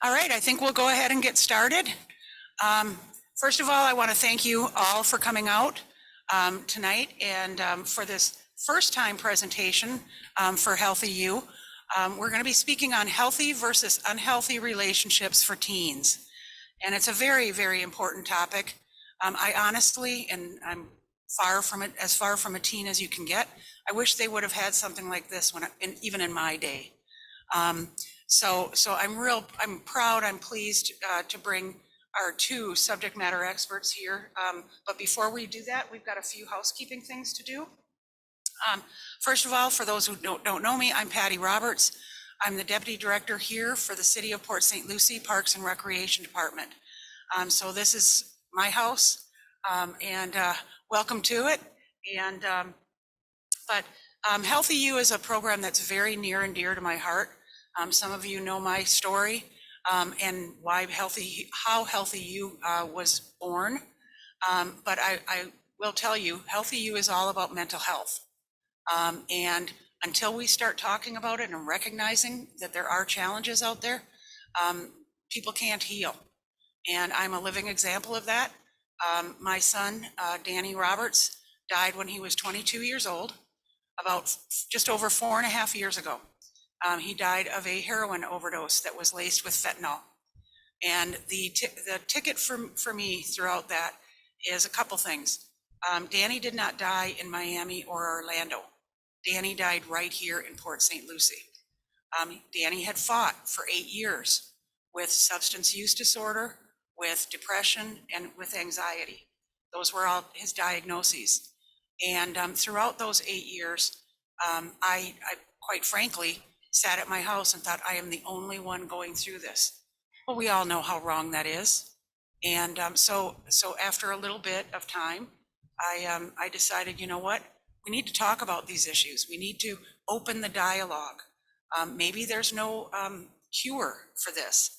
All right, I think we'll go ahead and get started. First of all, I want to thank you all for coming out tonight and for this first time presentation for HealthyU. We're going to be speaking on healthy versus unhealthy relationships for teens. And it's a very, very important topic. I honestly, and I'm as far from a teen as you can get, I wish they would have had something like this even in my day. So I'm proud, I'm pleased to bring our two subject matter experts here. But before we do that, we've got a few housekeeping things to do. First of all, for those who don't know me, I'm Patty Roberts. I'm the Deputy Director here for the City of Port St. Lucie Parks and Recreation Department. So this is my house, and welcome to it. But HealthyU is a program that's very near and dear to my heart. Some of you know my story and how HealthyU was born. But I will tell you, HealthyU is all about mental health. And until we start talking about it and recognizing that there are challenges out there, people can't heal. And I'm a living example of that. My son, Danny Roberts, died when he was 22 years old, about just over 4.5 years ago. He died of a heroin overdose that was laced with fentanyl. And the ticket for me throughout that is a couple things. Danny did not die in Miami or Orlando. Danny died right here in Port St. Lucie. Danny had fought for 8 years with substance use disorder, with depression, and with anxiety. Those were all his diagnoses. And throughout those 8 years, I quite frankly sat at my house and thought, I am the only one going through this. Well, we all know how wrong that is. And so after a little bit of time, I decided, you know what? We need to talk about these issues. We need to open the dialogue. Maybe there's no cure for this.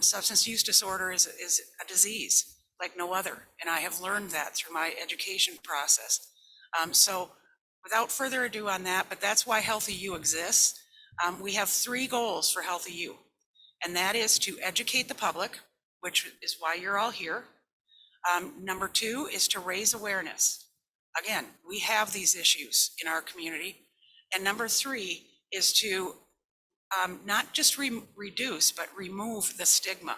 Substance use disorder is a disease like no other. And I have learned that through my education process. So without further ado on that, but that's why HealthyU exists. We have 3 goals for HealthyU, and that is to educate the public, which is why you're all here. Number 2 is to raise awareness. Again, we have these issues in our community. And number 3 is to not just reduce, but remove the stigma.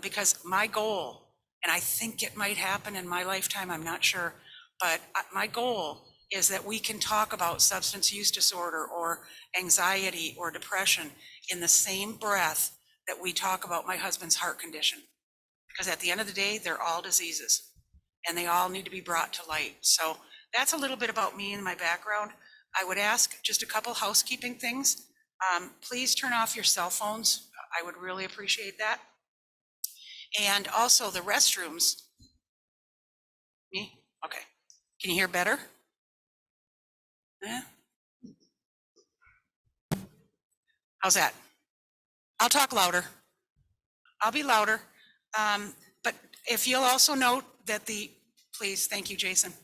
Because my goal, and I think it might happen in my lifetime, I'm not sure, but my goal is that we can talk about substance use disorder or anxiety or depression in the same breath that we talk about my husband's heart condition. Because at the end of the day, they're all diseases and they all need to be brought to light. So that's a little bit about me and my background. I would ask just a couple housekeeping things. Please turn off your cell phones. I would really appreciate that. And also the restrooms. Me? Okay. Can you hear better? Yeah. How's that? I'll talk louder. I'll be louder. But if you'll also note that please, thank you, Jason,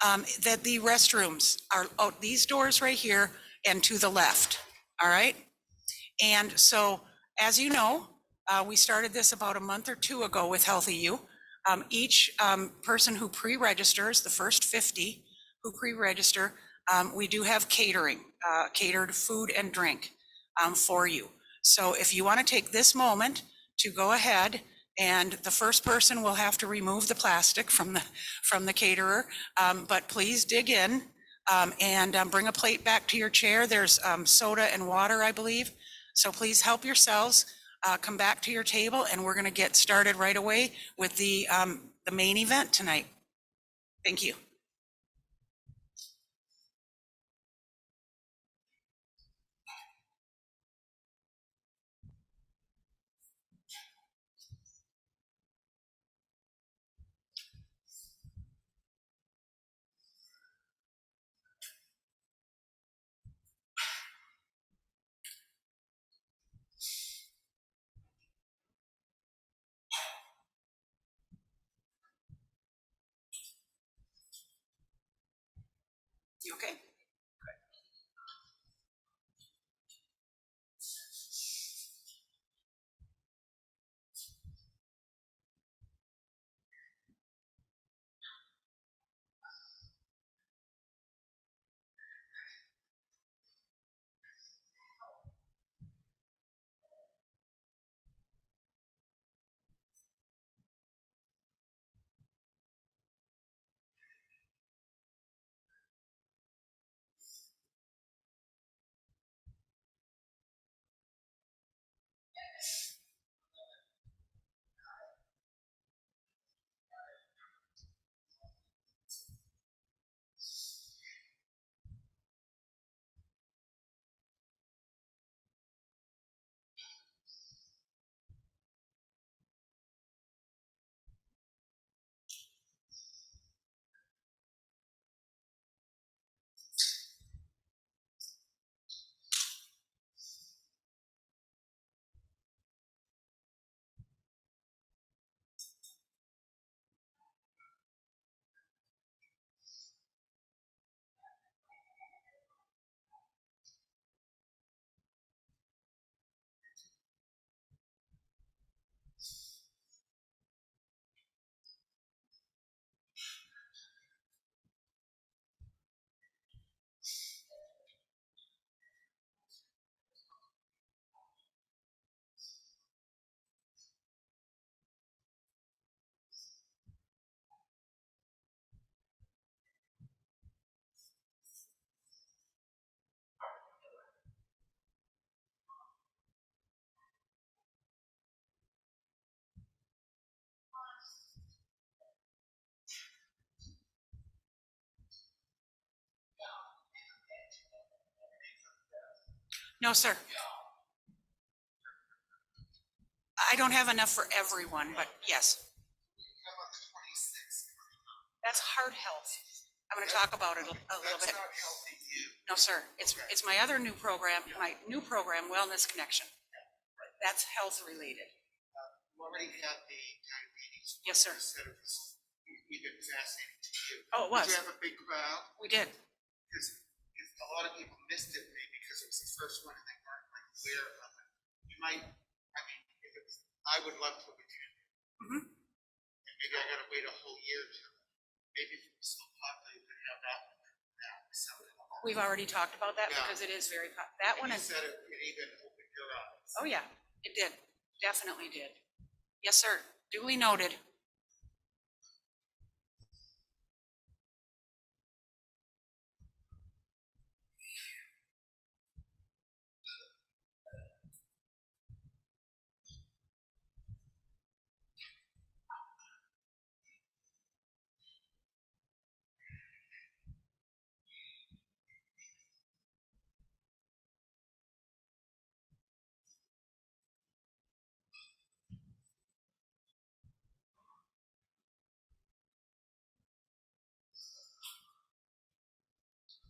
that the restrooms are out these doors right here and to the left, all right? And so, as you know, we started this about a month or 2 ago with HealthyU. Each person who pre-registers, the first 50 who pre-register, we do have catering, catered food and drink for you. So if you want to take this moment to go ahead, and the first person will have to remove the plastic from the caterer, but please dig in and bring a plate back to your chair. There's soda and water, I believe. So please help yourselves. Come back to your table, and we're going to get started right away with the main event tonight. Thank you. You okay? No, sir. I don't have enough for everyone, but yes. That's heart health. I'm going to talk about it a little bit. No, sir. It's my other new program, Wellness Connection. That's health related. You already had the diabetes. Yes, sir. We've been fascinating to you. Oh, it was. Did you have a big crowd? We did. Because a lot of people missed it maybe because it was the first one and they weren't like aware of it. You might, I mean, if it was, I would love to attend. Mm-hmm. And maybe I got to wait a whole year to. Maybe if it was so popular, you could have that one. We've already talked about that because it is very that one. You said it even opened your eyes. Oh yeah, it did. Definitely did. Yes, sir. Duly noted.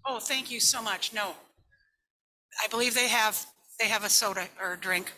Oh, thank you so much. No, I believe they have a soda or a drink.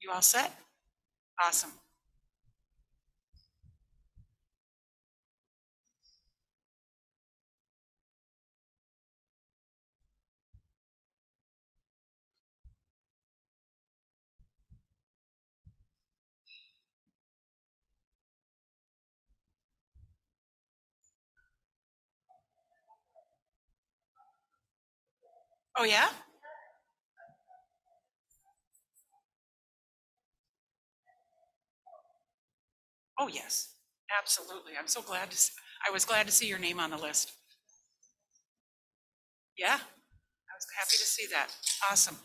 You all set? Awesome. Oh yeah? Oh yes, absolutely. I'm so glad I was glad to see your name on the list. Yeah, I was happy to see that. Awesome.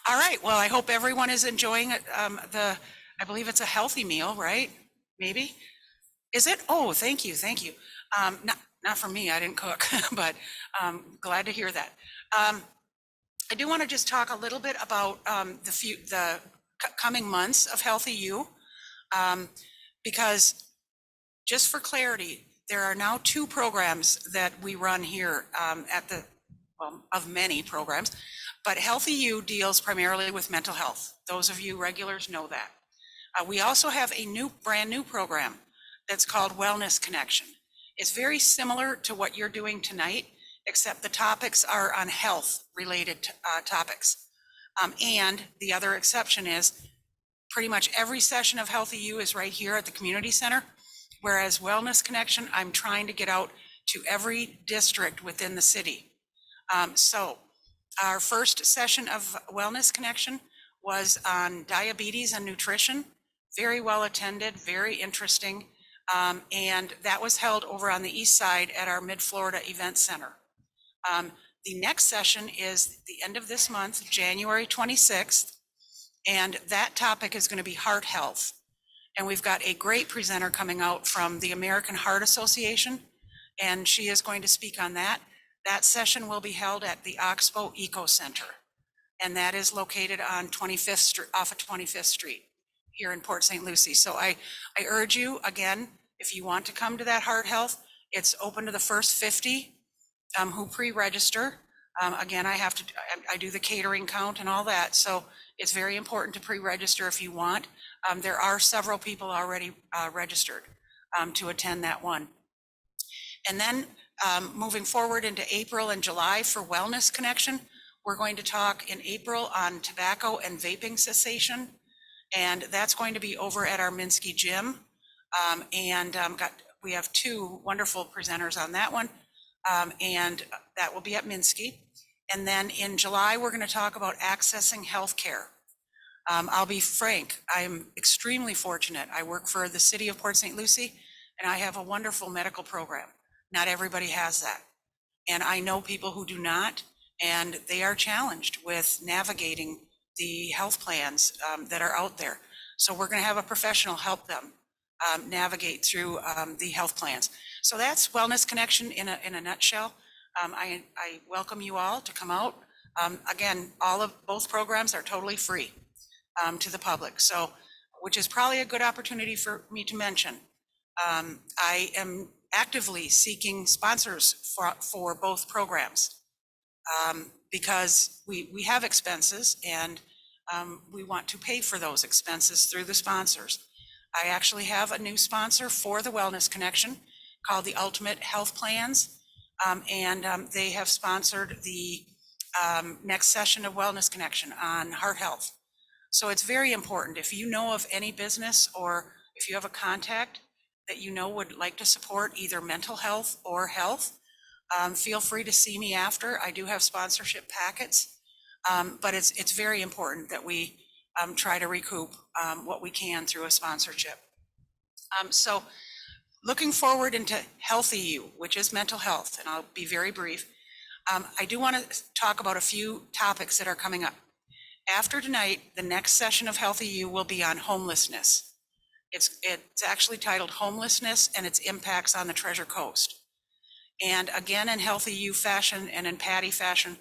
All right. Well, I hope everyone is enjoying I believe it's a healthy meal, right? Maybe. Is it? Oh, thank you. Thank you. Not for me. I didn't cook, but glad to hear that. I do want to just talk a little bit about the coming months of HealthyU, because just for clarity, there are now 2 programs that we run here of many programs, but HealthyU deals primarily with mental health. Those of you regulars know that. We also have a brand new program that's called Wellness Connection. It's very similar to what you're doing tonight, except the topics are on health related topics. And the other exception is pretty much every session of HealthyU is right here at the community center. Whereas Wellness Connection, I'm trying to get out to every district within the city. So our first session of Wellness Connection was on diabetes and nutrition. Very well attended, very interesting. And that was held over on the east side at our Mid-Florida Event Center. The next session is the end of this month, January 26th. And that topic is going to be heart health. And we've got a great presenter coming out from the American Heart Association, and she is going to speak on that. That session will be held at the Oxbow Eco Center, and that is located on 25th Street, off of 25th Street here in Port St. Lucie. So I urge you, again, if you want to come to that heart health, it's open to the first 50 who pre-register. Again, I do the catering count and all that, so it's very important to pre-register if you want. There are several people already registered to attend that one. And then moving forward into April and July for Wellness Connection, we're going to talk in April on tobacco and vaping cessation. And that's going to be over at our Minsky gym. We have two wonderful presenters on that one. And that will be at Minsky. And then in July, we're going to talk about accessing healthcare. I'll be frank, I'm extremely fortunate. I work for the city of Port St. Lucie, and I have a wonderful medical program. Not everybody has that. And I know people who do not, and they are challenged with navigating the health plans that are out there. So we're going to have a professional help them navigate through the health plans. So that's Wellness Connection in a nutshell. I welcome you all to come out. Again, both programs are totally free to the public. So, which is probably a good opportunity for me to mention. I am actively seeking sponsors for both programs because we have expenses and we want to pay for those expenses through the sponsors. I actually have a new sponsor for the Wellness Connection called the Ultimate Health Plans. They have sponsored the next session of Wellness Connection on heart health. So it's very important. If you know of any business or if you have a contact that you know would like to support either mental health or health, feel free to see me after. I do have sponsorship packets, but it's very important that we try to recoup what we can through a sponsorship. So looking forward into HealthyU, which is mental health, and I'll be very brief. I do want to talk about a few topics that are coming up. After tonight, the next session of HealthyU will be on homelessness. It's actually titled Homelessness and Its Impacts on the Treasure Coast. And again, in HealthyU fashion and in Patty fashion,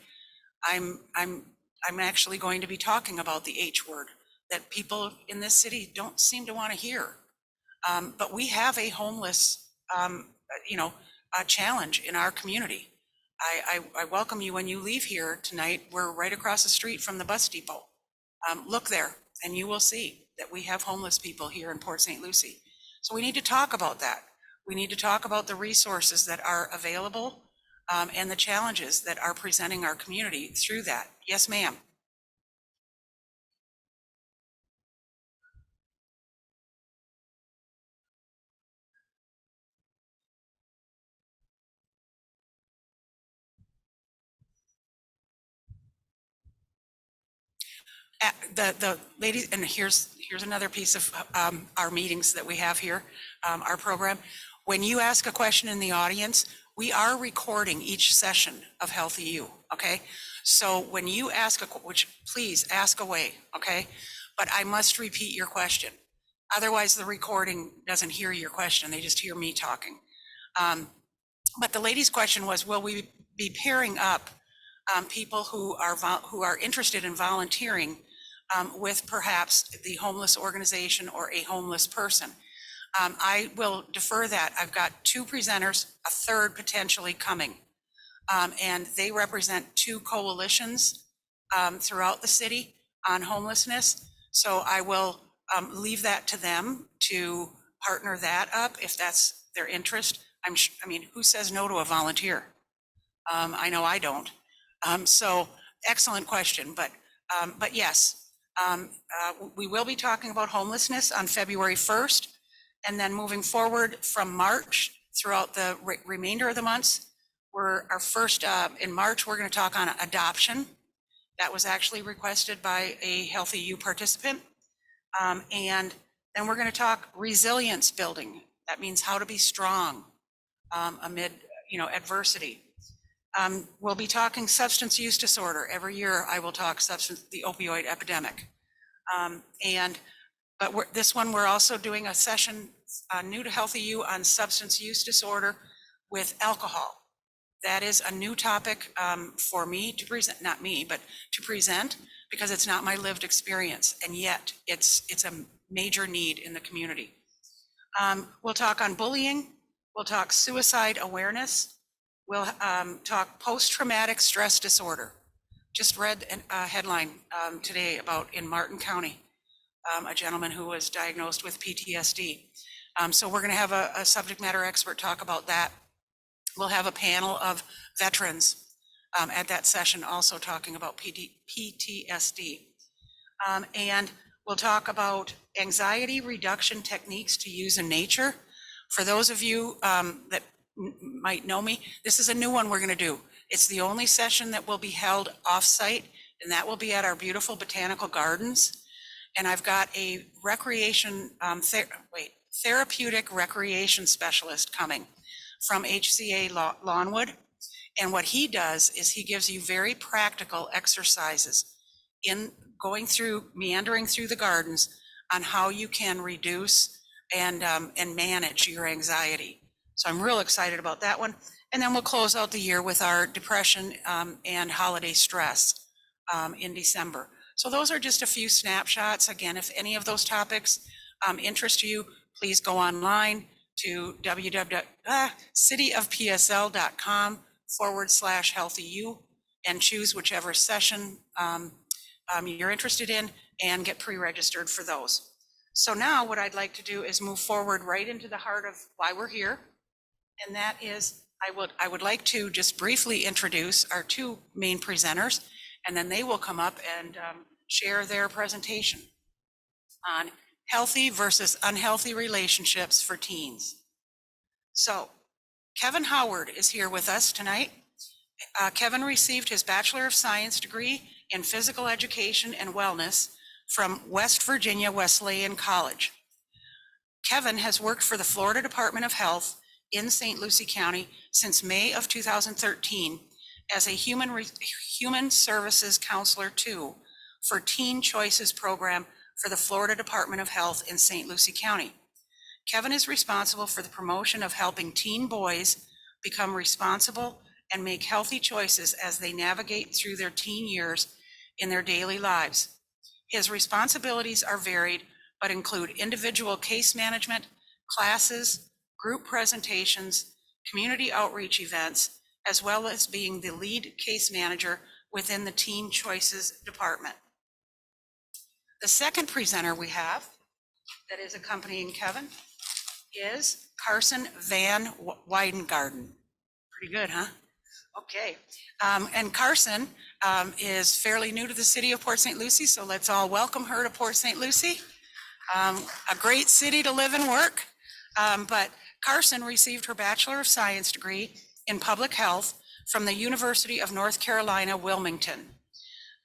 I'm actually going to be talking about the H word that people in this city don't seem to want to hear. But we have a homeless, challenge in our community. I welcome you when you leave here tonight. We're right across the street from the bus depot. Look there and you will see that we have homeless people here in Port St. Lucie. So we need to talk about that. We need to talk about the resources that are available and the challenges that are presenting our community through that. Yes, ma'am. The ladies, and here's another piece of our meetings that we have here, our program. When you ask a question in the audience, we are recording each session of HealthyU, okay? So when you ask which please ask away, okay? But I must repeat your question. Otherwise, the recording doesn't hear your question. They just hear me talking. But the lady's question was, will we be pairing up people who are interested in volunteering with perhaps the homeless organization or a homeless person? I will defer that. I've got two presenters, a third potentially coming. And they represent two coalitions throughout the city on homelessness. So I will leave that to them to partner that up if that's their interest. I mean, who says no to a volunteer? I know I don't. So excellent question, but yes, we will be talking about homelessness on February 1st, and then moving forward from March throughout the remainder of the months. In March, we're going to talk on adoption. That was actually requested by a HealthyU participant. And then we're going to talk resilience building. That means how to be strong amid, adversity. We'll be talking substance use disorder. Every year I will talk the opioid epidemic. But this one, we're also doing a session new to HealthyU on substance use disorder with alcohol. That is a new topic for me to present, not me, but to present, because it's not my lived experience, and yet it's a major need in the community. We'll talk on bullying. We'll talk suicide awareness. We'll talk post-traumatic stress disorder. Just read a headline today about in Martin County, a gentleman who was diagnosed with PTSD. So we're going to have a subject matter expert talk about that. We'll have a panel of veterans at that session also talking about PTSD. And We'll talk about anxiety reduction techniques to use in nature. For those of you that might know me, this is a new one we're going to do. It's the only session that will be held off-site, and that will be at our beautiful botanical gardens. And I've got a therapeutic recreation specialist coming from HCA Lawnwood. And what he does is he gives you very practical exercises in meandering through the gardens on how you can reduce and manage your anxiety. So I'm real excited about that one. And then we'll close out the year with our depression and holiday stress in December. So those are just a few snapshots. Again, if any of those topics interest you, please go online to cityofpsl.com/HealthyU and choose whichever session you're interested in and get pre-registered for those. So now what I'd like to do is move forward right into the heart of why we're here. And that is, I would like to just briefly introduce our two main presenters, and then they will come up and share their presentation on healthy versus unhealthy relationships for teens. So Kevin Howard is here with us tonight. Kevin received his Bachelor of Science degree in Physical Education and Wellness from West Virginia Wesleyan College. Kevin has worked for the Florida Department of Health in St. Lucie County since May of 2013 as a Human Services Counselor 2 for Teen Choices program for the Florida Department of Health in St. Lucie County. Kevin is responsible for the promotion of helping teen boys become responsible and make healthy choices as they navigate through their teen years in their daily lives. His responsibilities are varied, but include individual case management, classes, group presentations, community outreach events, as well as being the lead case manager within the Teen Choices Department. The second presenter we have that is accompanying Kevin is Carson Van Weidengarden. Pretty good, huh? Okay. And Carson is fairly new to the city of Port St. Lucie, so let's all welcome her to Port St. Lucie. A great city to live and work. But Carson received her Bachelor of Science degree in Public Health from the University of North Carolina, Wilmington.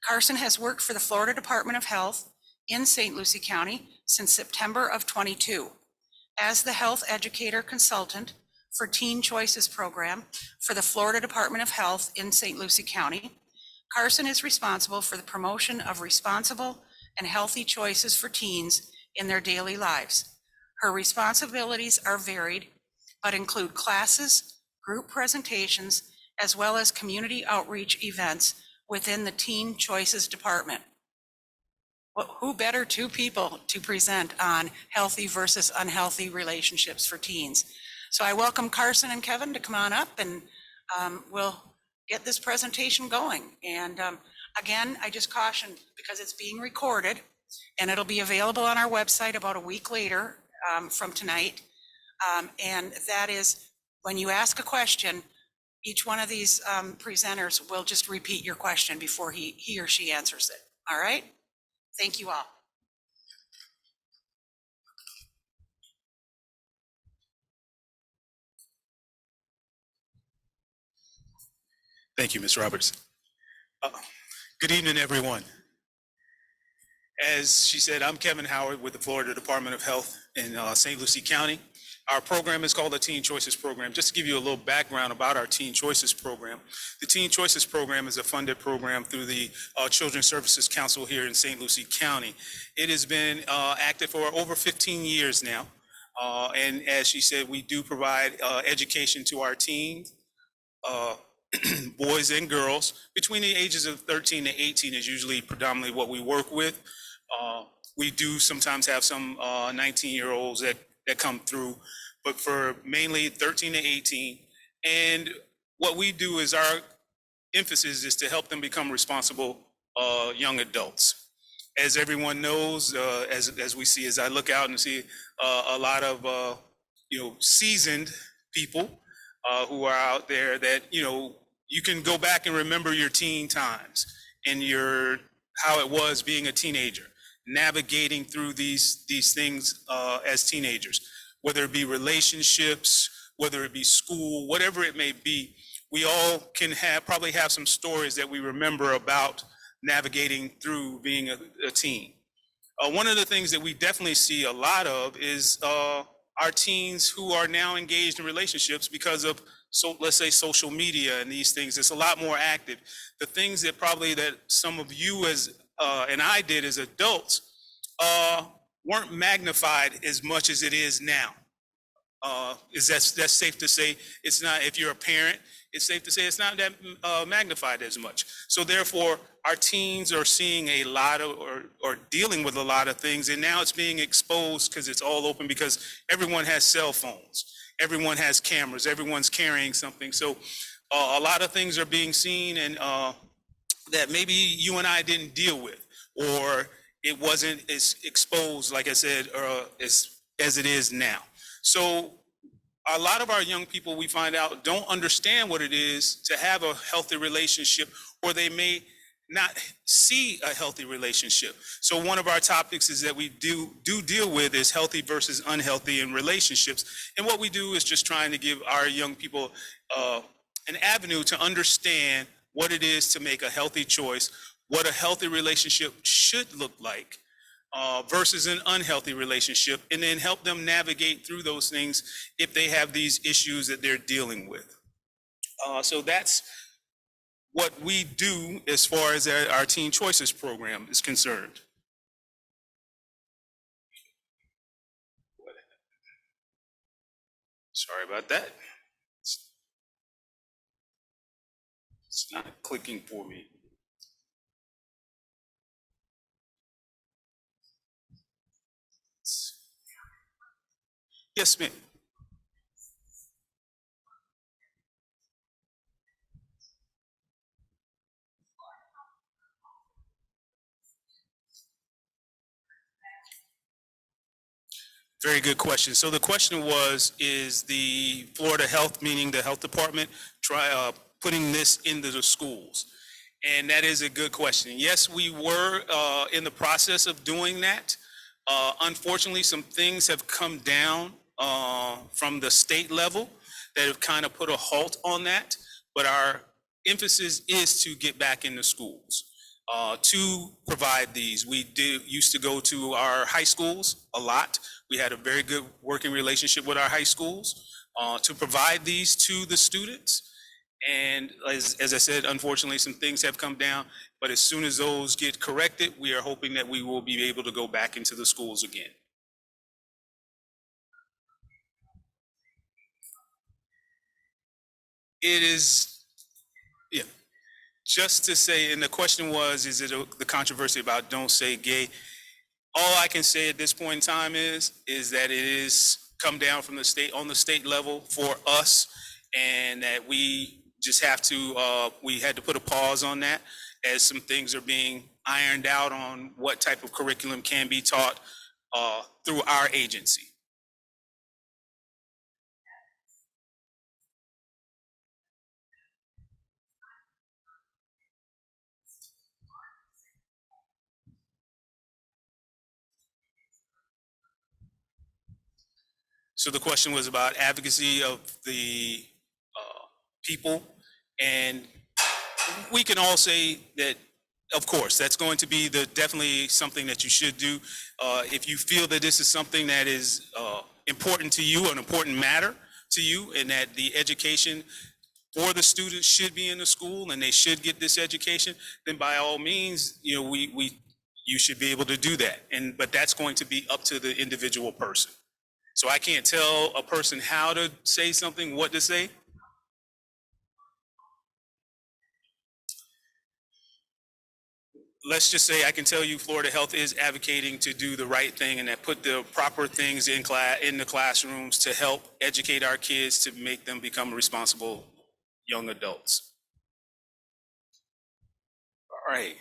Carson has worked for the Florida Department of Health in St. Lucie County since September of 22 as the health educator consultant for Teen Choices program for the Florida Department of Health in St. Lucie County. Carson is responsible for the promotion of responsible and healthy choices for teens in their daily lives. Her responsibilities are varied, but include classes, group presentations, as well as community outreach events within the Teen Choices Department. Well, who better two people to present on healthy versus unhealthy relationships for teens? So I welcome Carson and Kevin to come on up, and we'll get this presentation going. And again, I just caution, because it's being recorded and it'll be available on our website about a week later from tonight. And that is, when you ask a question, each one of these presenters will just repeat your question before he or she answers it. All right? Thank you all. Thank you, Ms. Roberts. Good evening, everyone. As she said, I'm Kevin Howard with the Florida Department of Health in St. Lucie County. Our program is called the Teen Choices Program. Just to give you a little background about our Teen Choices Program, the Teen Choices Program is a funded program through the Children's Services Council here in St. Lucie County. It has been active for over 15 years now. And as she said, we do provide education to our teens, boys and girls. Between the ages of 13 to 18 is usually predominantly what we work with. We do sometimes have some 19-year-olds that come through, but for mainly 13 to 18. And what we do is our emphasis is to help them become responsible young adults. As everyone knows, as we see, as I look out and see a lot of seasoned people who are out there that you can go back and remember your teen times and how it was being a teenager. navigating through these things as teenagers, whether it be relationships, whether it be school, whatever it may be. We all can probably have some stories that we remember about navigating through being a teen. One of the things that we definitely see a lot of is our teens who are now engaged in relationships because of, so let's say, social media and these things. It's a lot more active. The things that probably that some of you and I did as adults weren't magnified as much as it is now. That's safe to say. It's not, if you're a parent, it's safe to say it's not that magnified as much. So therefore, our teens are seeing a lot of, or dealing with a lot of things, and now it's being exposed because it's all open, because everyone has cell phones, everyone has cameras, everyone's carrying something. So a lot of things are being seen, and that maybe you and I didn't deal with, or it wasn't as exposed, like I said, as it is now. So a lot of our young people, we find out, don't understand what it is to have a healthy relationship, or they may not see a healthy relationship. So one of our topics is that we do deal with is healthy versus unhealthy in relationships. And what we do is just trying to give our young people an avenue to understand what it is to make a healthy choice, what a healthy relationship should look like, versus an unhealthy relationship, and then help them navigate through those things if they have these issues that they're dealing with. So that's what we do as far as our Teen Choices program is concerned. Sorry about that. It's not clicking for me. Yes, ma'am. Very good question. So the question was, is the Florida Health, meaning the health department, putting this into the schools? And that is a good question. Yes, we were in the process of doing that. Unfortunately, some things have come down from the state level that have kind of put a halt on that. But our emphasis is to get back into schools to provide these. We used to go to our high schools a lot. We had a very good working relationship with our high schools to provide these to the students. And as I said, unfortunately, some things have come down, but as soon as those get corrected, we are hoping that we will be able to go back into the schools again. It is, yeah, just to say, and the question was, is it the controversy about don't say gay? All I can say at this point in time is that it is come down from the state, on the state level for us, and that we just have to, we had to put a pause on that as some things are being ironed out on what type of curriculum can be taught through our agency. So the question was about advocacy of the people, and we can all say that, of course, that's going to be definitely something that you should do. If you feel that this is something that is important to you, an important matter to you, and that the education for the students should be in the school and they should get this education, then by all means, you know, you should be able to do that. But that's going to be up to the individual person. So I can't tell a person how to say something, what to say. Let's just say I can tell you Florida Health is advocating to do the right thing and that put the proper things in the classrooms to help educate our kids to make them become responsible young adults. All right.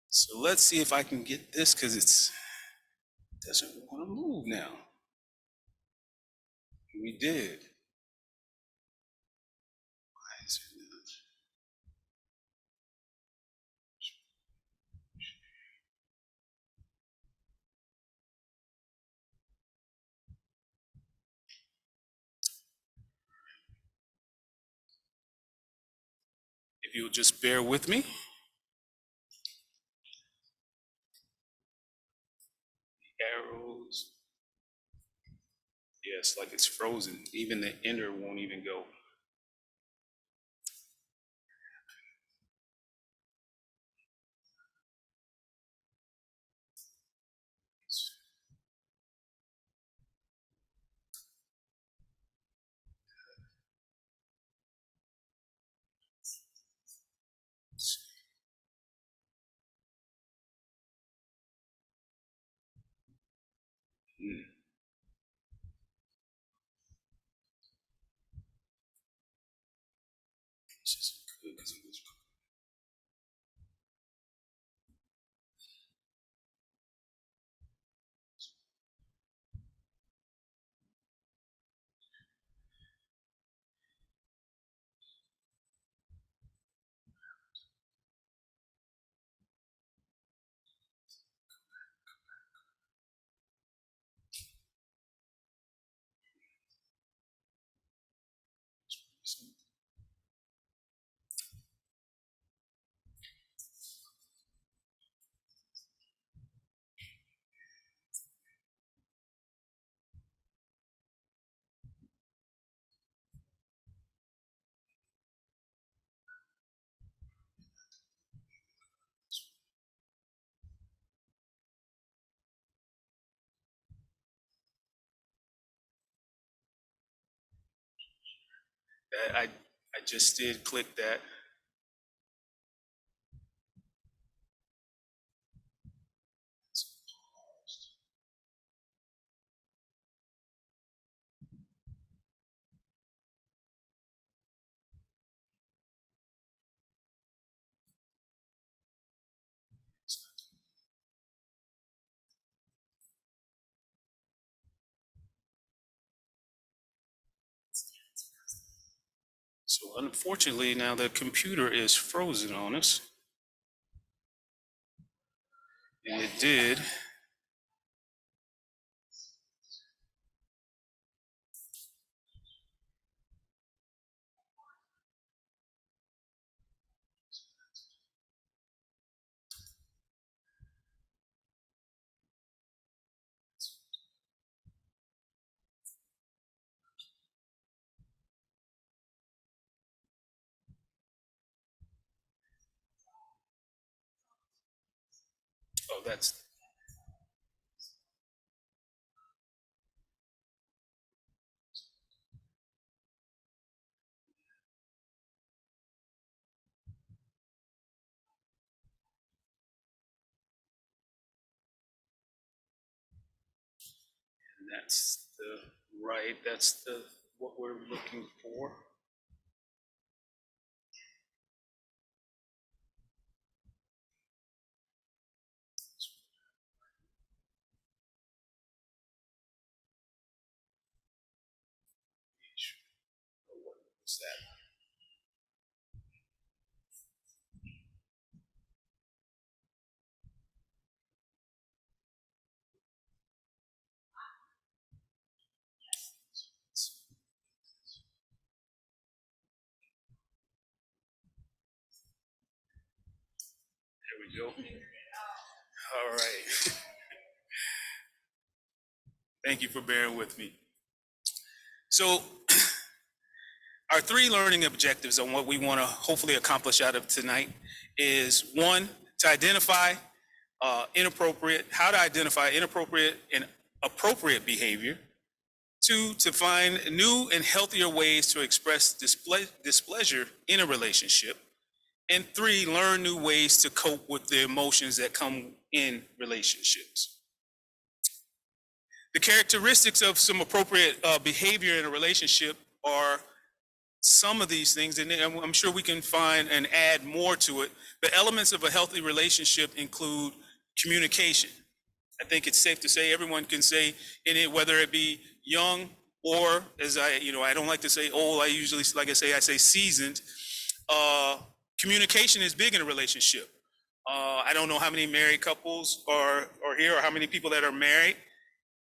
So let's see if I can get this, because it doesn't want to move now. We did. Why is it not? If you'll just bear with me. Arrows. Yes, like it's frozen. Even the enter won't even go. Hmm. This isn't good because it was. I just did click that. So unfortunately, now the computer is frozen on us. And it did. Oh, that's the right. That's the what we're looking for. What was that? There we go. All right. Thank you for bearing with me. So our three learning objectives on what we want to hopefully accomplish out of tonight is one, to identify how to identify inappropriate and appropriate behavior. Two, to find new and healthier ways to express displeasure in a relationship. And three, learn new ways to cope with the emotions that come in relationships. The characteristics of some appropriate behavior in a relationship are some of these things, and I'm sure we can find and add more to it. The elements of a healthy relationship include communication. I think it's safe to say everyone can say in it, whether it be young or, as I don't like to say old. I usually, like I say seasoned. Communication is big in a relationship. I don't know how many married couples are here or how many people that are married.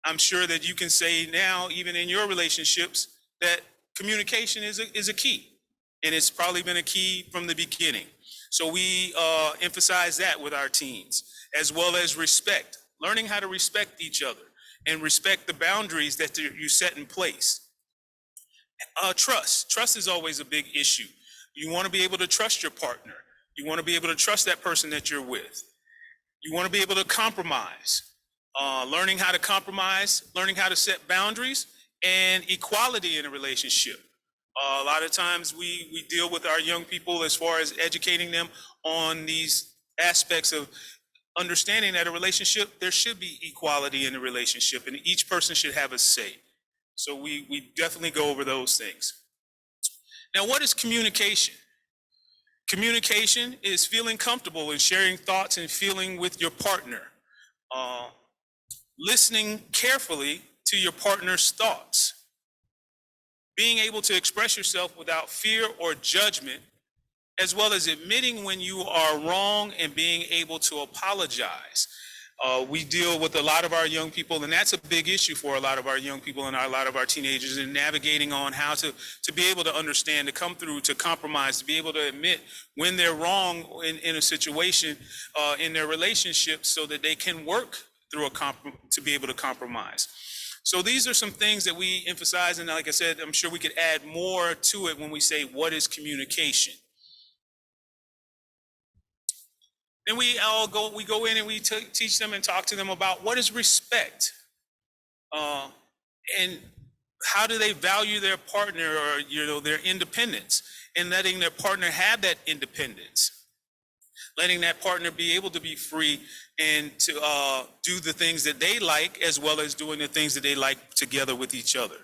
I'm sure that you can say now, even in your relationships, that communication is a key. And it's probably been a key from the beginning. So we emphasize that with our teens, as well as respect, learning how to respect each other and respect the boundaries that you set in place. Trust is always a big issue. You want to be able to trust your partner. You want to be able to trust that person that you're with. You want to be able to compromise. Learning how to compromise, learning how to set boundaries, and equality in a relationship. A lot of times we deal with our young people as far as educating them on these aspects of understanding that a relationship, there should be equality in a relationship, and each person should have a say. So we definitely go over those things. Now, what is communication? Communication is feeling comfortable in sharing thoughts and feeling with your partner. Listening carefully to your partner's thoughts. Being able to express yourself without fear or judgment, as well as admitting when you are wrong and being able to apologize. We deal with a lot of our young people, and that's a big issue for a lot of our young people and a lot of our teenagers, in navigating on how to be able to understand, to come through, to compromise, to be able to admit when they're wrong in a situation in their relationship, so that they can work through to be able to compromise. So these are some things that we emphasize, and like I said, I'm sure we could add more to it when we say, what is communication? Then we go in and we teach them and talk to them about what is respect, and how do they value their partner, or their independence, and letting their partner have that independence, letting that partner be able to be free and to do the things that they like, as well as doing the things that they like together with each other.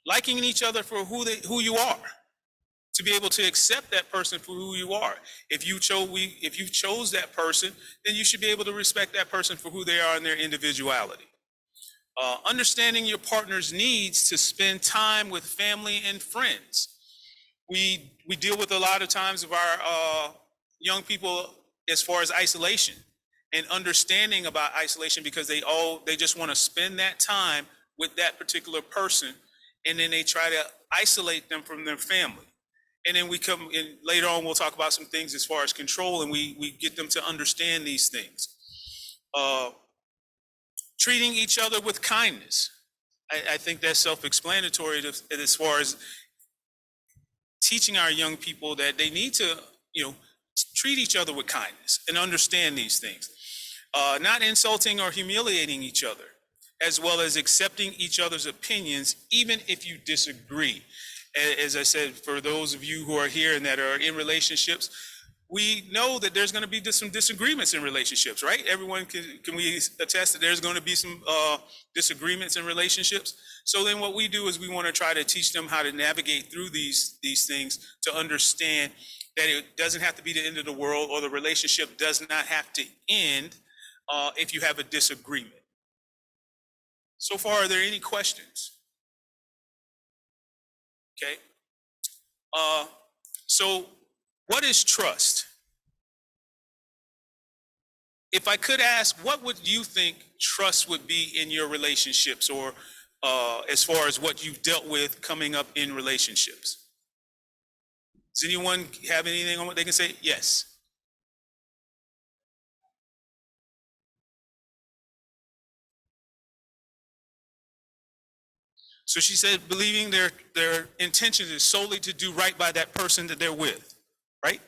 Liking each other for who you are. To be able to accept that person for who you are. If you chose that person, then you should be able to respect that person for who they are and their individuality. Understanding your partner's needs to spend time with family and friends. We deal with a lot of times of our young people as far as isolation and understanding about isolation, because they just want to spend that time with that particular person, and then they try to isolate them from their family. And then we come in later on, we'll talk about some things as far as control, and we get them to understand these things. Treating each other with kindness. I think that's self-explanatory as far as teaching our young people that they need to, treat each other with kindness and understand these things. Not insulting or humiliating each other, as well as accepting each other's opinions, even if you disagree. As I said, for those of you who are here and that are in relationships, we know that there's going to be some disagreements in relationships, right? Everyone can we attest that there's going to be some disagreements in relationships? So then what we do is we want to try to teach them how to navigate through these things, to understand that it doesn't have to be the end of the world, or the relationship does not have to end if you have a disagreement. So far, are there any questions? Okay. So what is trust? If I could ask, what would you think trust would be in your relationships, or as far as what you've dealt with coming up in relationships? Does anyone have anything on what they can say? Yes. So she said, believing their intention is solely to do right by that person that they're with, right?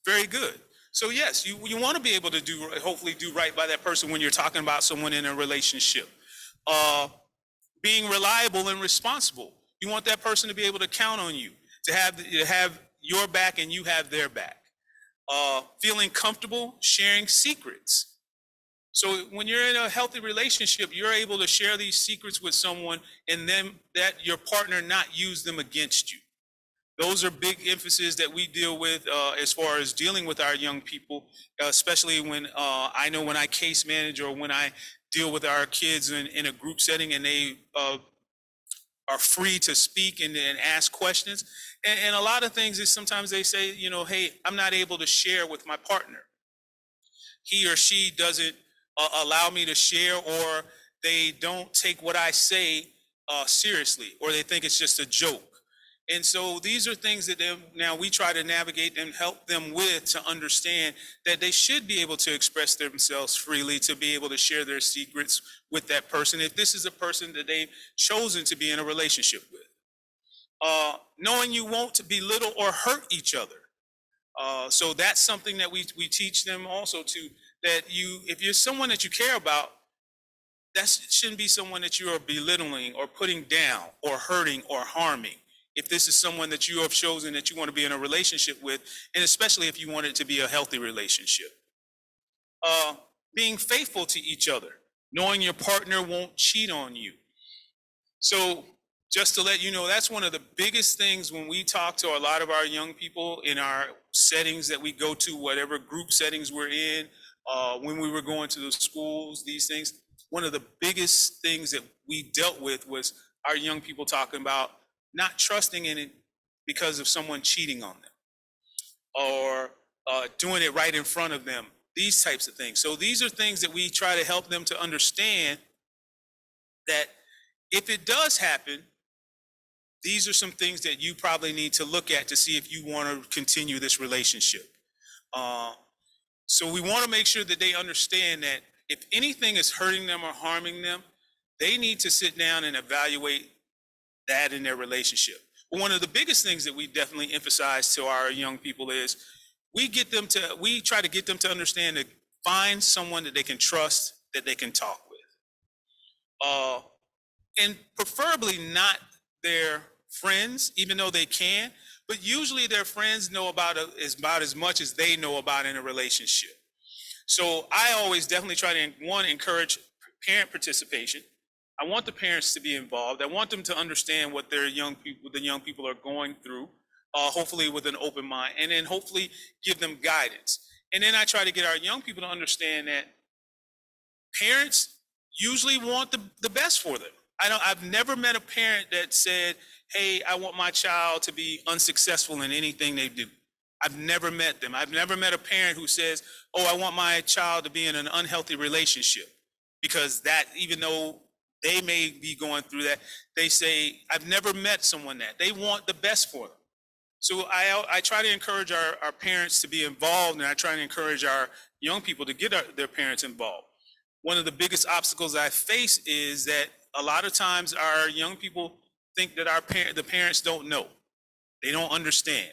Very good. So yes, you want to be able to hopefully do right by that person when you're talking about someone in a relationship. Being reliable and responsible. You want that person to be able to count on you, to have your back and you have their back. Feeling comfortable sharing secrets. So when you're in a healthy relationship, you're able to share these secrets with someone, and then that your partner not use them against you. Those are big emphases that we deal with as far as dealing with our young people, especially when I know when I case manage or when I deal with our kids in a group setting, and they are free to speak and ask questions. And a lot of things is sometimes they say, hey, I'm not able to share with my partner. He or she doesn't allow me to share, or they don't take what I say seriously, or they think it's just a joke. And so these are things that now we try to navigate and help them with, to understand that they should be able to express themselves freely, to be able to share their secrets with that person if this is a person that they've chosen to be in a relationship with. Knowing you won't belittle or hurt each other. So that's something that we teach them also, to that if you're someone that you care about, that shouldn't be someone that you are belittling or putting down or hurting or harming. If this is someone that you have chosen that you want to be in a relationship with, and especially if you want it to be a healthy relationship. Being faithful to each other, knowing your partner won't cheat on you. So just to let you know, that's one of the biggest things when we talk to a lot of our young people in our settings that we go to, whatever group settings we're in, when we were going to the schools, these things. One of the biggest things that we dealt with was our young people talking about not trusting in it because of someone cheating on them or doing it right in front of them, these types of things. So these are things that we try to help them to understand, that if it does happen, these are some things that you probably need to look at to see if you want to continue this relationship. So we want to make sure that they understand that if anything is hurting them or harming them, they need to sit down and evaluate that in their relationship. But one of the biggest things that we definitely emphasize to our young people is we try to get them to understand to find someone that they can trust, that they can talk with. And preferably not their friends, even though they can, but usually their friends know about as much as they know about in a relationship. So I always definitely try to, encourage parent participation. I want the parents to be involved. I want them to understand what the young people are going through, hopefully with an open mind, and then hopefully give them guidance. And then I try to get our young people to understand that parents usually want the best for them. I've never met a parent that said, hey, I want my child to be unsuccessful in anything they do. I've never met them. I've never met a parent who says, oh, I want my child to be in an unhealthy relationship, because that, even though they may be going through that, they say, I've never met someone that they want the best for them. So I try to encourage our parents to be involved, and I try to encourage our young people to get their parents involved. One of the biggest obstacles I face is that a lot of times our young people think that the parents don't know. They don't understand.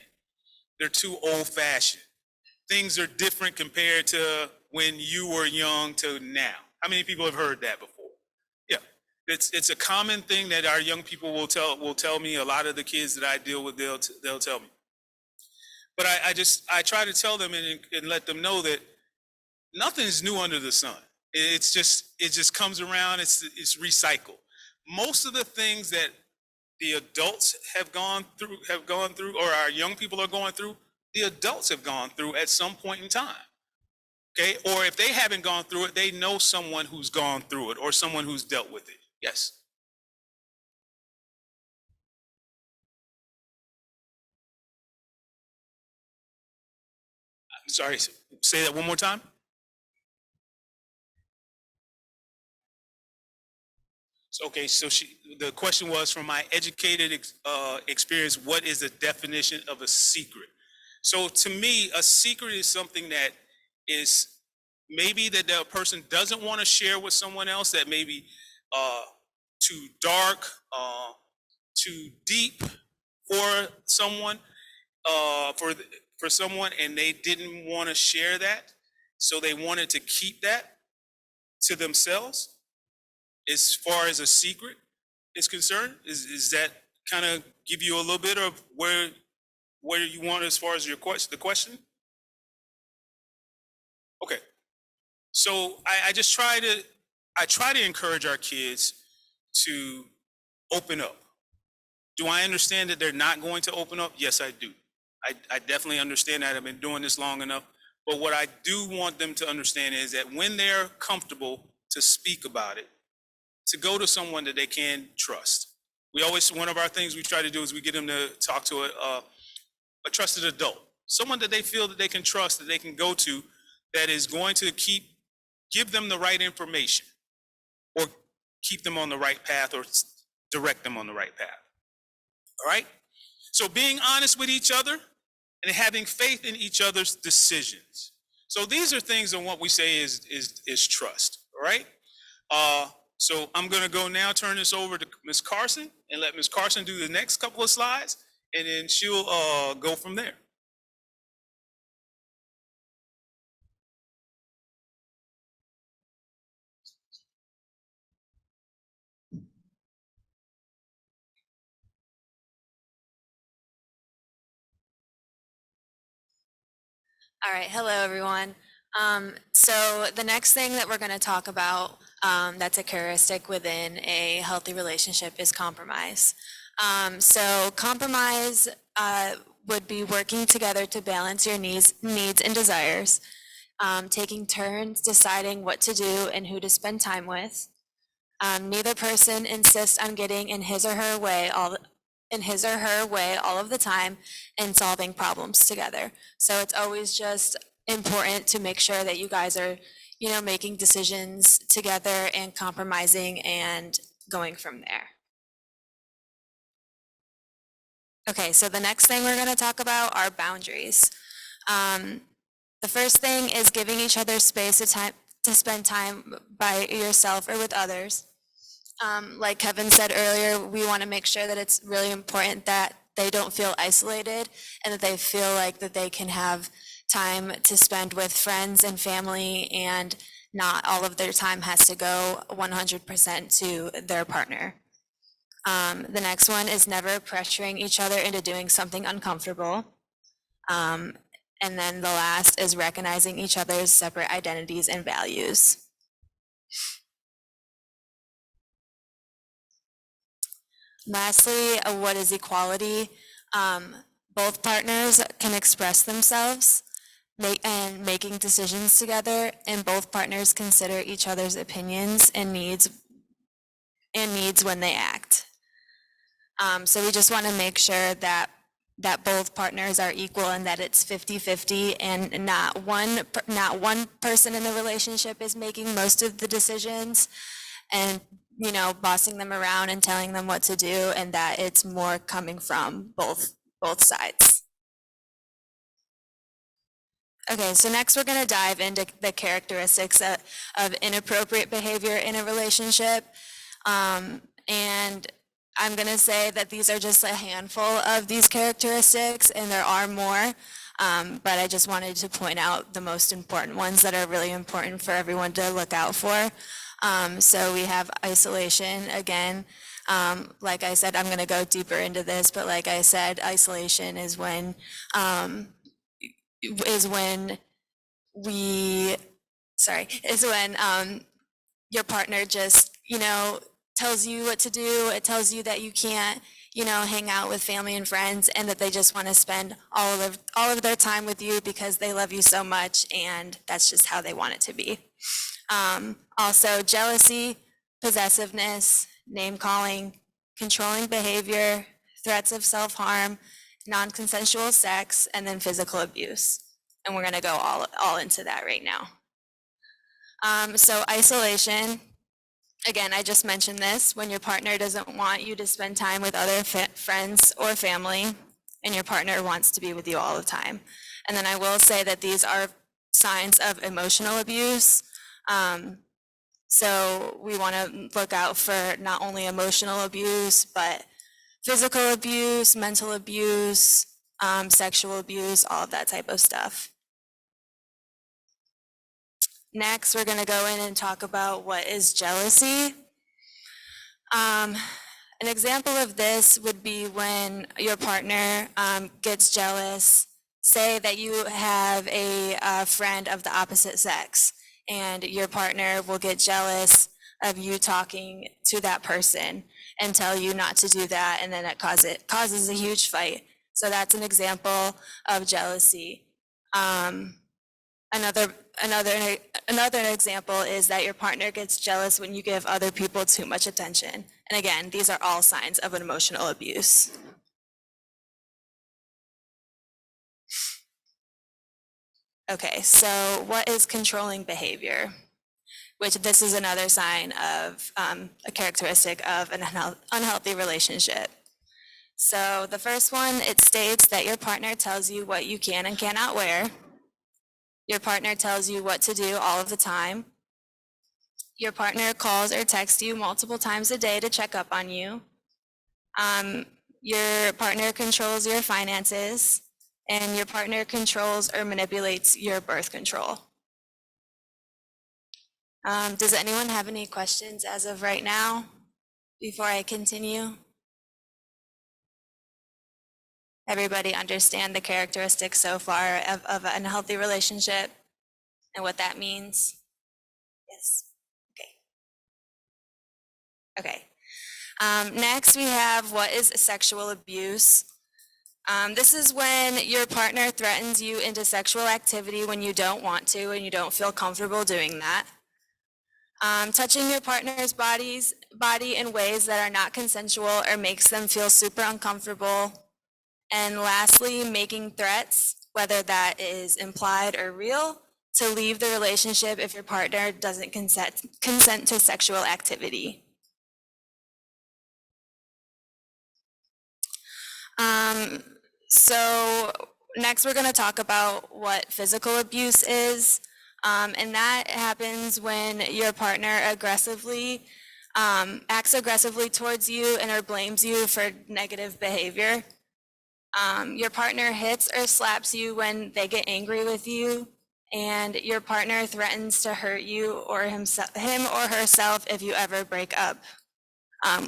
They're too old-fashioned. Things are different compared to when you were young to now. How many people have heard that before? Yeah, it's a common thing that our young people will tell me. A lot of the kids that I deal with, they'll tell me. But I try to tell them and let them know that nothing's new under the sun. It just comes around. It's recycled. Most of the things that the adults have gone through, or our young people are going through, the adults have gone through at some point in time. Okay, or if they haven't gone through it, they know someone who's gone through it or someone who's dealt with it. Yes. I'm sorry. Say that one more time. Okay, so the question was, from my educated experience, what is the definition of a secret? So to me, a secret is something that is maybe that the person doesn't want to share with someone else, that maybe too dark, too deep for someone, for someone, and they didn't want to share that, so they wanted to keep that to themselves. As far as a secret is concerned, is that kind of give you a little bit of where you want as far as the question? Okay, so I try to encourage our kids to open up. Do I understand that they're not going to open up? Yes, I do. I definitely understand that. I've been doing this long enough. But what I do want them to understand is that when they're comfortable to speak about it, to go to someone that they can trust. One of our things we try to do is we get them to talk to a trusted adult, someone that they feel that they can trust, that they can go to, that is going to give them the right information, or keep them on the right path, or direct them on the right path. All right? So being honest with each other and having faith in each other's decisions. So these are things on what we say is trust, all right? So I'm gonna go now turn this over to Ms. Carson and let Ms. Carson do the next couple of slides, and then she'll go from there. All right, hello everyone. So the next thing that we're going to talk about that's a characteristic within a healthy relationship is compromise. So compromise would be working together to balance your needs and desires, taking turns deciding what to do and who to spend time with. Neither person insists on getting in his or her way all of the time and solving problems together. So it's always just important to make sure that you guys are, making decisions together and compromising and going from there. Okay, so the next thing we're going to talk about are boundaries. The first thing is giving each other space to spend time by yourself or with others. Like Kevin said earlier, we want to make sure that it's really important that they don't feel isolated and that they feel like that they can have time to spend with friends and family, and not all of their time has to go 100% to their partner. The next one is never pressuring each other into doing something uncomfortable. And then the last is recognizing each other's separate identities and values. Lastly, what is equality? Both partners can express themselves and making decisions together, and both partners consider each other's opinions and needs when they act. So we just want to make sure that both partners are equal and that it's 50-50, and not one person in the relationship is making most of the decisions and bossing them around and telling them what to do, and that it's more coming from both sides. Okay, so next we're going to dive into the characteristics of inappropriate behavior in a relationship. And I'm going to say that these are just a handful of these characteristics, and there are more, but I just wanted to point out the most important ones that are really important for everyone to look out for. So we have isolation again. Like I said, I'm going to go deeper into this, but like I said, isolation is when your partner just, tells you what to do. It tells you that you can't, hang out with family and friends, and that they just want to spend all of their time with you because they love you so much, and that's just how they want it to be. Also jealousy, possessiveness, name calling, controlling behavior, threats of self-harm, non-consensual sex, and then physical abuse. And we're going to go all into that right now. So isolation, again, I just mentioned this, when your partner doesn't want you to spend time with other friends or family, and your partner wants to be with you all the time. And then I will say that these are signs of emotional abuse. So we want to look out for not only emotional abuse, but physical abuse, mental abuse, sexual abuse, all of that type of stuff. Next, we're going to go in and talk about what is jealousy. An example of this would be when your partner gets jealous. Say that you have a friend of the opposite sex, and your partner will get jealous of you talking to that person and tell you not to do that, and then it causes a huge fight. So that's an example of jealousy. Another example is that your partner gets jealous when you give other people too much attention. And again, these are all signs of an emotional abuse. Okay, so what is controlling behavior? Which this is another sign of a characteristic of an unhealthy relationship. So the first one, it states that your partner tells you what you can and cannot wear. Your partner tells you what to do all of the time. Your partner calls or texts you multiple times a day to check up on you. Your partner controls your finances, and your partner controls or manipulates your birth control. Does anyone have any questions as of right now before I continue? Everybody understand the characteristics so far of an unhealthy relationship and what that means? Yes. Okay. Next, we have what is sexual abuse. This is when your partner threatens you into sexual activity when you don't want to and you don't feel comfortable doing that. Touching your partner's body in ways that are not consensual or makes them feel super uncomfortable. And lastly, making threats, whether that is implied or real, to leave the relationship if your partner doesn't consent to sexual activity. So next we're going to talk about what physical abuse is. And that happens when your partner acts aggressively towards you and or blames you for negative behavior. Your partner hits or slaps you when they get angry with you, and your partner threatens to hurt you or him or herself if you ever break up.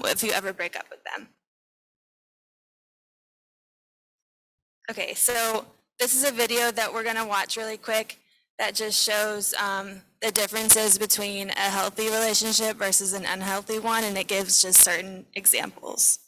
With them. Okay, so this is a video that we're gonna watch really quick that just shows the differences between a healthy relationship versus an unhealthy one, and it gives just certain examples.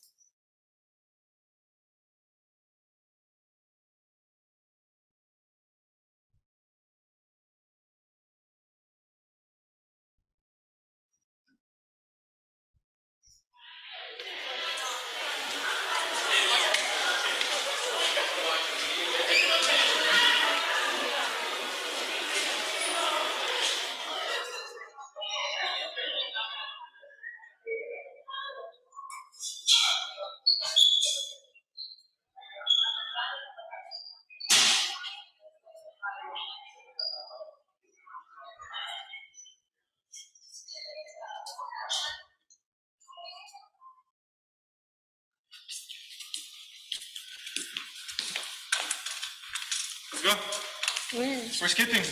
Let's go. When? We're skipping.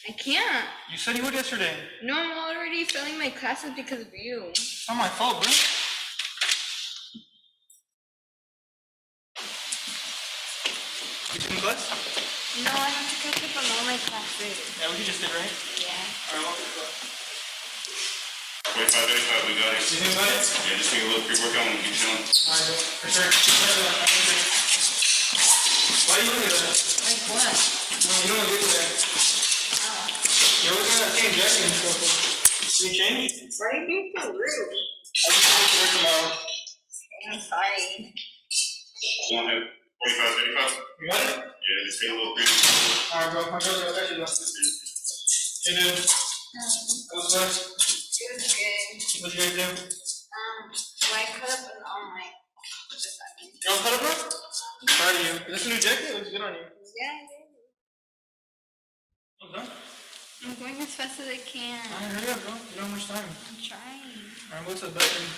I can't. You said you would yesterday. No, I'm already failing my classes because of you. It's not my fault, bro. You took class? No, I have to catch up on all my classes. Yeah, we just did, right? Yeah. Alright, welcome to class. 25, we got it. You think about it? Yeah, just take a little pre-workout and keep chilling. Alright, bro. For sure. Why are you looking at that? Like what? No, you don't want to look at that. You're looking at that same jacket and stuff. Can you change? Why are you being so rude? I just want to work tomorrow. I'm sorry. Go ahead. 45, 35. You got it? Yeah, just take a little pre-workout. Alright, bro. My girls are actually done. Hey, dude. What's up? It was good. What you guys do? So I cut up on all my. You all cut up, bro? Proud of you. Is this a new jacket? It looks good on you. Yeah, Okay. I'm going as fast as I can. Alright, hurry up, bro. You don't have much time. I'm trying. Alright, what's up, bathroom?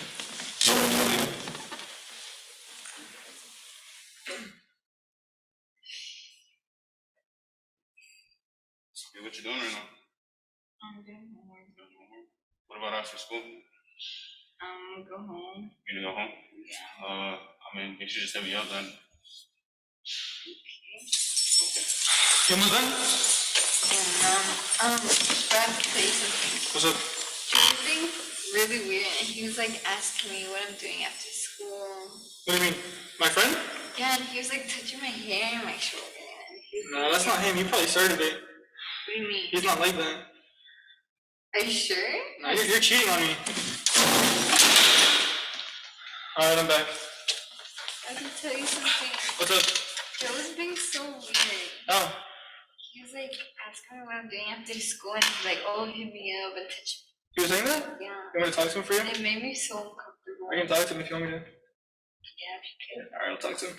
Hey, what you doing right now? I'm doing homework. What about after school? Go home. You gonna go home? Yeah. I mean, you should just hit me up then. You almost done? I have to tell you something. What's up? He was being really weird, and he was like asking me what I'm doing after school. What do you mean? My friend? Yeah, and he was like touching my hair and my shoulder. And he was No, that's not him. You probably started it. What do you mean? He's not like that. Are you sure? No, you're cheating on me. Alright, I'm back. I can tell you something. What's up? Joe was being so weird. Oh, He was like asking me what I'm doing after school, and he's like, "Oh, hit me up and touch you were saying that? me." Yeah. You want me to talk to him for you? And it made me so uncomfortable. I can talk to him if you want me to. All right, I'll talk to him.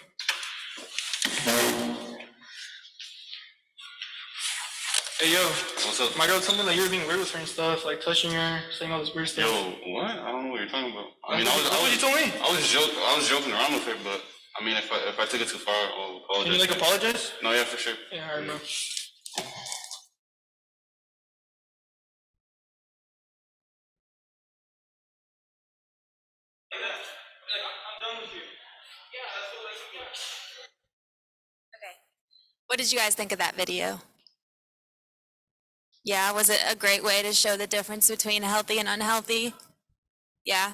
Hey, yo. What's up? My girl told me like you were being weird with her and stuff, like touching her, saying all this weird stuff. Yo, what? I don't know what you're talking about. I mean, That's what you told me. I was joking around with her, but I mean, if I took it too far, I'll apologize. Can you like apologize? No, yeah, for sure. Yeah, I don't know. Okay. What did you guys think of that video? Yeah, was it a great way to show the difference between healthy and unhealthy? Yeah.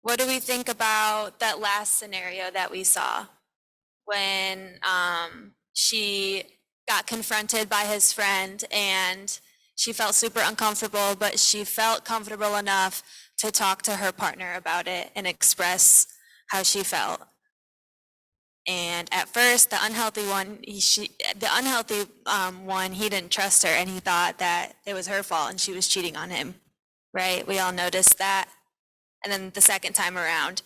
What do we think about that last scenario that we saw when she got confronted by his friend and she felt super uncomfortable, but she felt comfortable enough to talk to her partner about it and express how she felt. And at first, the unhealthy one, he didn't trust her and he thought that it was her fault and she was cheating on him, right? We all noticed that. And then the second time around,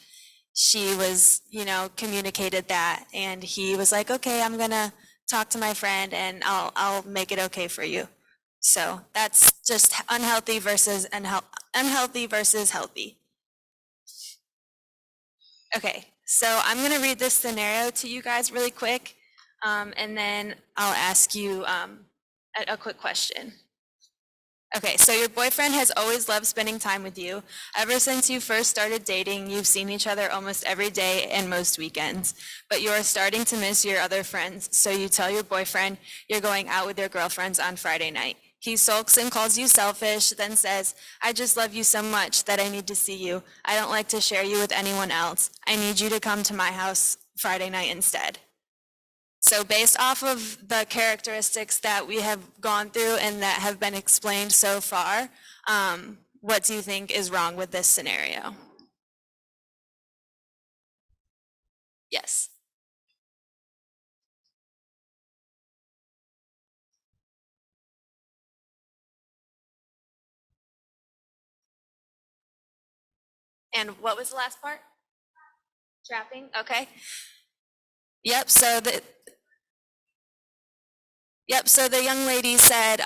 she was, communicated that, and he was like, okay, I'm gonna talk to my friend and I'll make it okay for you. So that's just unhealthy versus healthy. Okay, so I'm gonna read this scenario to you guys really quick, and then I'll ask you a quick question. Okay, so your boyfriend has always loved spending time with you. Ever since you first started dating, you've seen each other almost every day and most weekends, but you are starting to miss your other friends, so you tell your boyfriend you're going out with your girlfriends on Friday night. He sulks and calls you selfish, then says, I just love you so much that I need to see you. I don't like to share you with anyone else. I need you to come to my house Friday night instead. So based off of the characteristics that we have gone through and that have been explained so far, what do you think is wrong with this scenario? Yes. And what was the last part? Trapping, okay. Yep, so the young lady said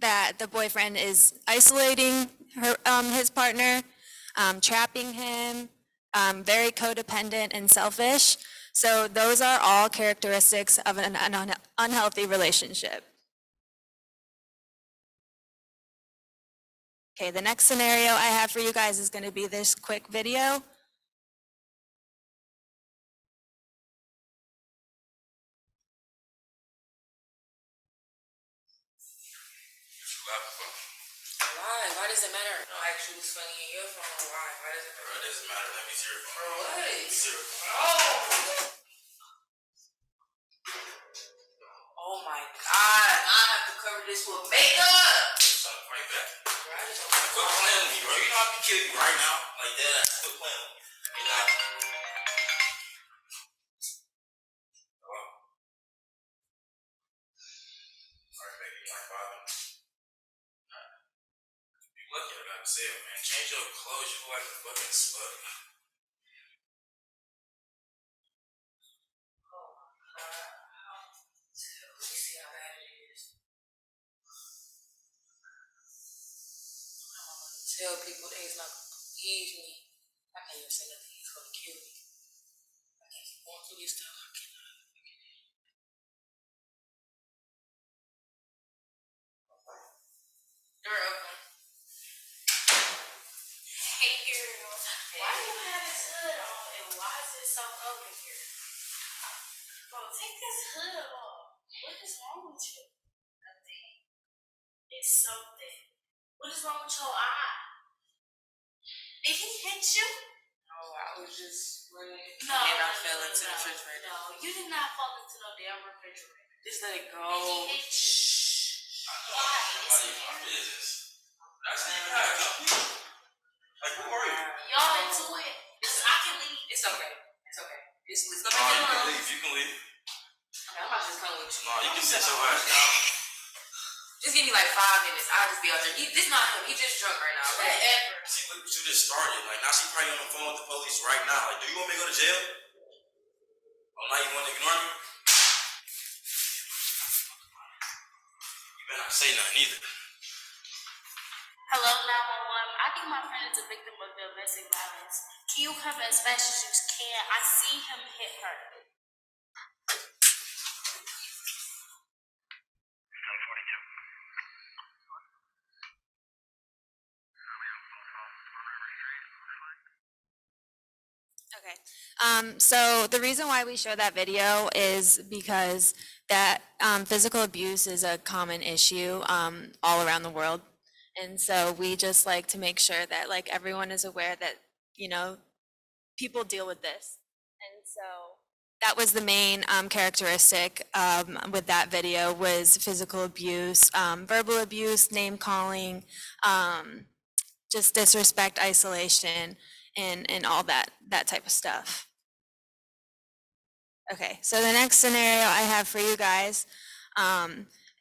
that the boyfriend is isolating his partner, trapping him, very codependent and selfish. So those are all characteristics of an unhealthy relationship. Okay, the next scenario I have for you guys is going to be this quick video. Why? Why does it matter? No, I actually was funny in your phone. Why? Why does it matter? Bro, it doesn't matter. Let me see your phone. Bro, what? Let me see your phone. Oh my God. I have to cover this with makeup. Stop right back. Bro, I just don't want to quit playing with me, bro. You know I can kill you right now. Like that. Quit playing with me. You know. Hello? Alright, baby. You like 5 minutes? You looking at that say it, man. Change your clothes. You look like a fucking slut. Oh my God. Let me see how bad it is. Tell people that he's not gonna ease me. I can't even say nothing. He's gonna kill me. I can't keep going through this stuff. I cannot. Door open. Hey, girl. Why do you have this hood on and why is it so cold in here? Bro, take this hood off. What is wrong with you? Nothing. It's something. What is wrong with your eye? Did he hit you? No, I was just running and I fell into the refrigerator. No, you did not fall into no damn refrigerator. Just let it go. Did he hit you? Shh. Why? It's my business. That's not bad. Like, who are you? Y'all into it? I can leave. It's okay. It's okay. It's gonna make it alone. You can leave. Okay, I'm about to just come with you. No, you can sit your ass down. Just give me like 5 minutes. I'll just be out there. This not him. He just drunk right now. Okay? Whatever. See, look what you just started. Like, now she probably on the phone with the police right now. Like, do you want me to go to jail? Oh, now you want to ignore me? You better not say nothing either. Hello, 911. I think my friend is a victim of domestic violence. Can you come as fast as you can? I see him hit her. Okay. So the reason why we show that video is because that physical abuse is a common issue all around the world. And so we just like to make sure that like everyone is aware that, you know, people deal with this. And so that was the main characteristic with that video was physical abuse, verbal abuse, name calling, just disrespect, isolation, and all that type of stuff. Okay, so the next scenario I have for you guys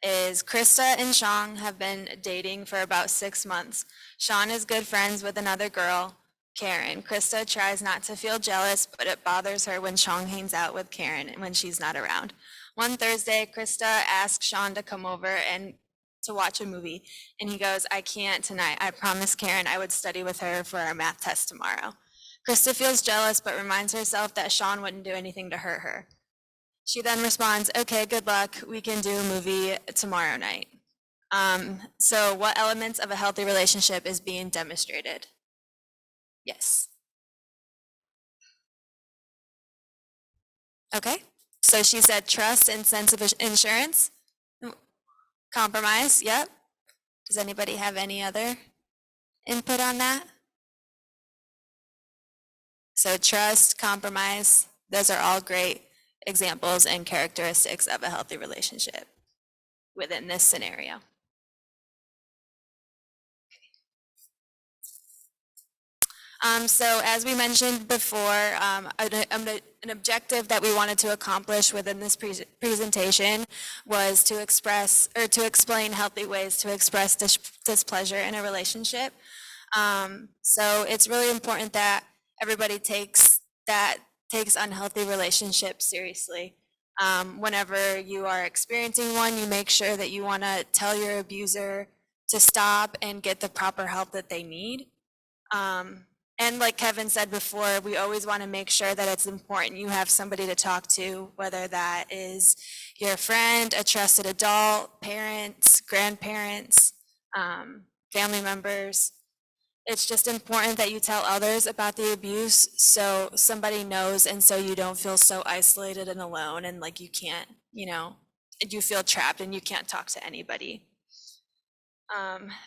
is Krista and Sean have been dating for about 6 months. Sean is good friends with another girl, Karen. Krista tries not to feel jealous, but it bothers her when Sean hangs out with Karen and when she's not around. One Thursday, Krista asks Sean to come over and to watch a movie, and he goes, "I can't tonight. I promised Karen I would study with her for our math test tomorrow." Krista feels jealous, but reminds herself that Sean wouldn't do anything to hurt her. She then responds, "Okay, good luck. We can do a movie tomorrow night." So what elements of a healthy relationship is being demonstrated? Yes. Okay. So she said trust and sense of insurance. Compromise, yep. Does anybody have any other input on that? So trust, compromise, those are all great examples and characteristics of a healthy relationship within this scenario. So as we mentioned before, an objective that we wanted to accomplish within this presentation was to express or to explain healthy ways to express displeasure in a relationship. So it's really important that everybody takes unhealthy relationships seriously. Whenever you are experiencing one, you make sure that you want to tell your abuser to stop and get the proper help that they need. And like Kevin said before, we always want to make sure that it's important you have somebody to talk to, whether that is your friend, a trusted adult, parents, grandparents, family members. It's just important that you tell others about the abuse so somebody knows and so you don't feel so isolated and alone and like you can't, you feel trapped and you can't talk to anybody.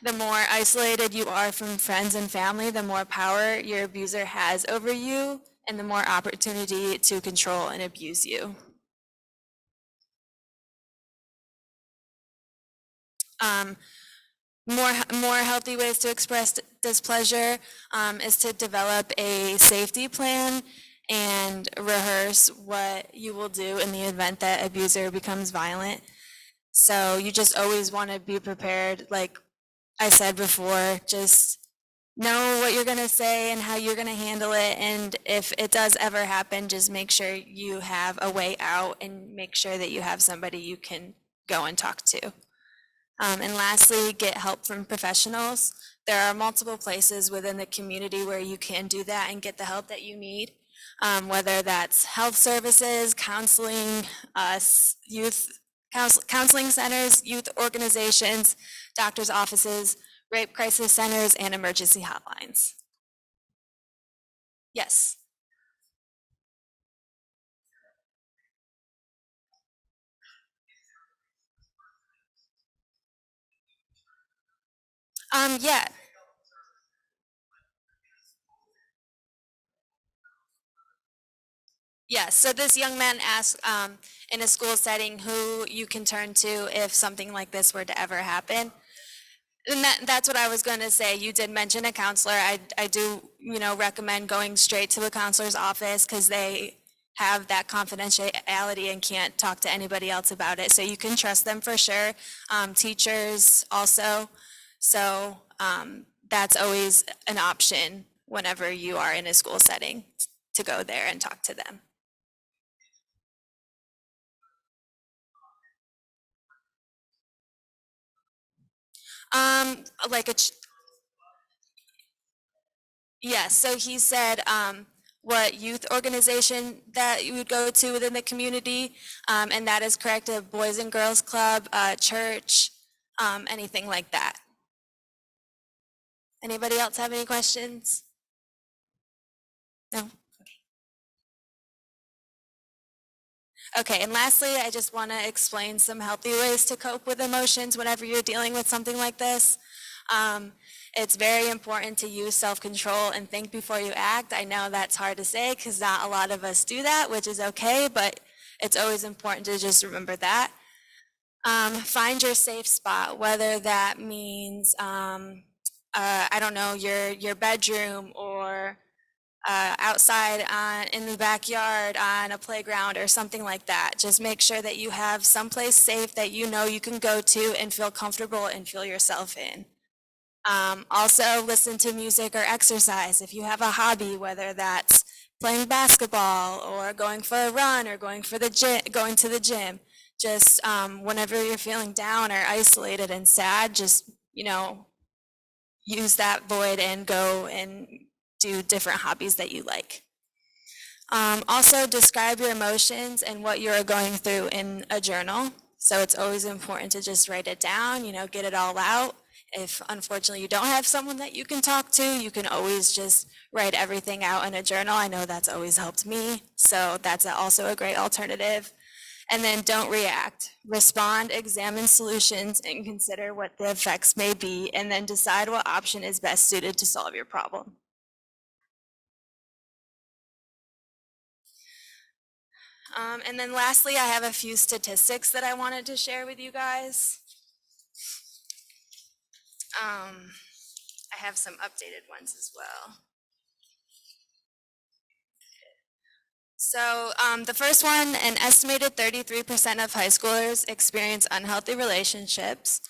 The more isolated you are from friends and family, the more power your abuser has over you and the more opportunity to control and abuse you. More healthy ways to express displeasure is to develop a safety plan and rehearse what you will do in the event that abuser becomes violent. So you just always want to be prepared. Like I said before, just know what you're going to say and how you're going to handle it. And if it does ever happen, just make sure you have a way out and make sure that you have somebody you can go and talk to. And lastly, get help from professionals. There are multiple places within the community where you can do that and get the help that you need, whether that's health services, counseling, youth counseling centers, youth organizations, doctors' offices, rape crisis centers, and emergency hotlines. Yes. Yeah. Yes, so this young man asked in a school setting who you can turn to if something like this were to ever happen. And that's what I was going to say. You did mention a counselor. I do, recommend going straight to a counselor's office because they have that confidentiality and can't talk to anybody else about it. So you can trust them for sure. Teachers also. So that's always an option whenever you are in a school setting to go there and talk to them. Like yes, so he said what youth organization that you would go to within the community, and that is correct, a Boys and Girls Club, church, anything like that. Anybody else have any questions? No? Okay, and lastly, I just want to explain some healthy ways to cope with emotions whenever you're dealing with something like this. It's very important to use self-control and think before you act. I know that's hard to say because not a lot of us do that, which is okay, but it's always important to just remember that. Find your safe spot, whether that means, I don't know, your bedroom or outside in the backyard on a playground or something like that. Just make sure that you have someplace safe that you know you can go to and feel comfortable and feel yourself in. Also listen to music or exercise. If you have a hobby, whether that's playing basketball or going for a run or going to the gym, just whenever you're feeling down or isolated and sad, just, use that void and go and do different hobbies that you like. Also describe your emotions and what you're going through in a journal. So it's always important to just write it down, get it all out. If unfortunately you don't have someone that you can talk to, you can always just write everything out in a journal. I know that's always helped me. So that's also a great alternative. And then don't react. Respond, examine solutions, and consider what the effects may be, and then decide what option is best suited to solve your problem. And then lastly, I have a few statistics that I wanted to share with you guys. I have some updated ones as well. So the first one, an estimated 33% of high schoolers experience unhealthy relationships.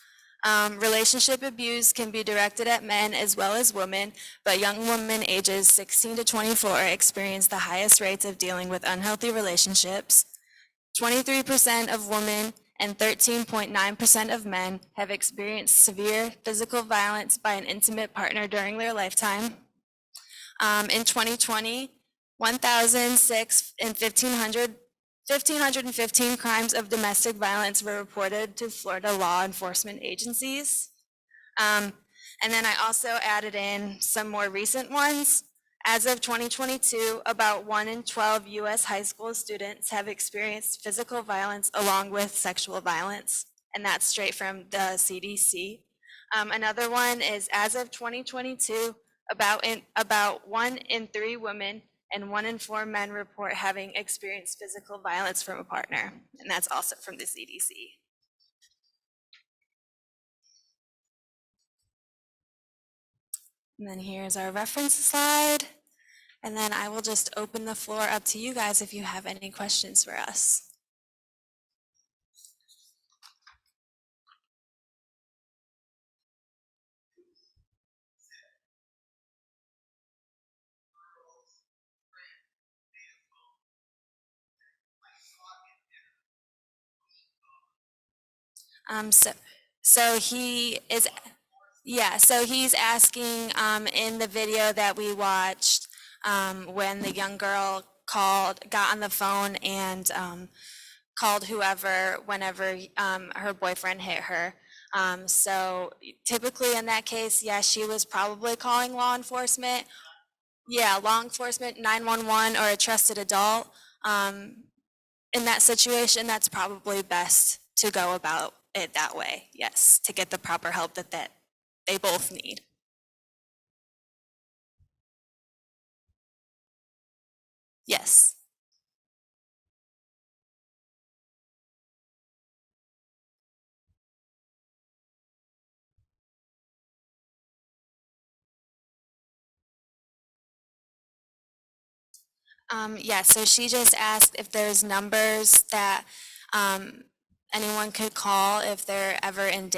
Relationship abuse can be directed at men as well as women, but young women ages 16 to 24 experience the highest rates of dealing with unhealthy relationships. 23% of women and 13.9% of men have experienced severe physical violence by an intimate partner during their lifetime. In 2020, 1,006 and 1,515 crimes of domestic violence were reported to Florida law enforcement agencies. And then I also added in some more recent ones. As of 2022, about 1 in 12 US high school students have experienced physical violence along with sexual violence, and that's straight from the CDC. Another one is, as of 2022, about 1 in 3 women and 1 in 4 men report having experienced physical violence from a partner, and that's also from the CDC. And then here's our reference slide. And then I will just open the floor up to you guys if you have any questions for us. So he is, yeah, so he's asking in the video that we watched when the young girl got on the phone and called whoever whenever her boyfriend hit her. So typically in that case, yeah, she was probably calling law enforcement. Yeah, law enforcement, 911, or a trusted adult. In that situation, that's probably best to go about it that way, yes, to get the proper help that they both need. Yes. Yeah, so she just asked if there's numbers that anyone could call if they're ever in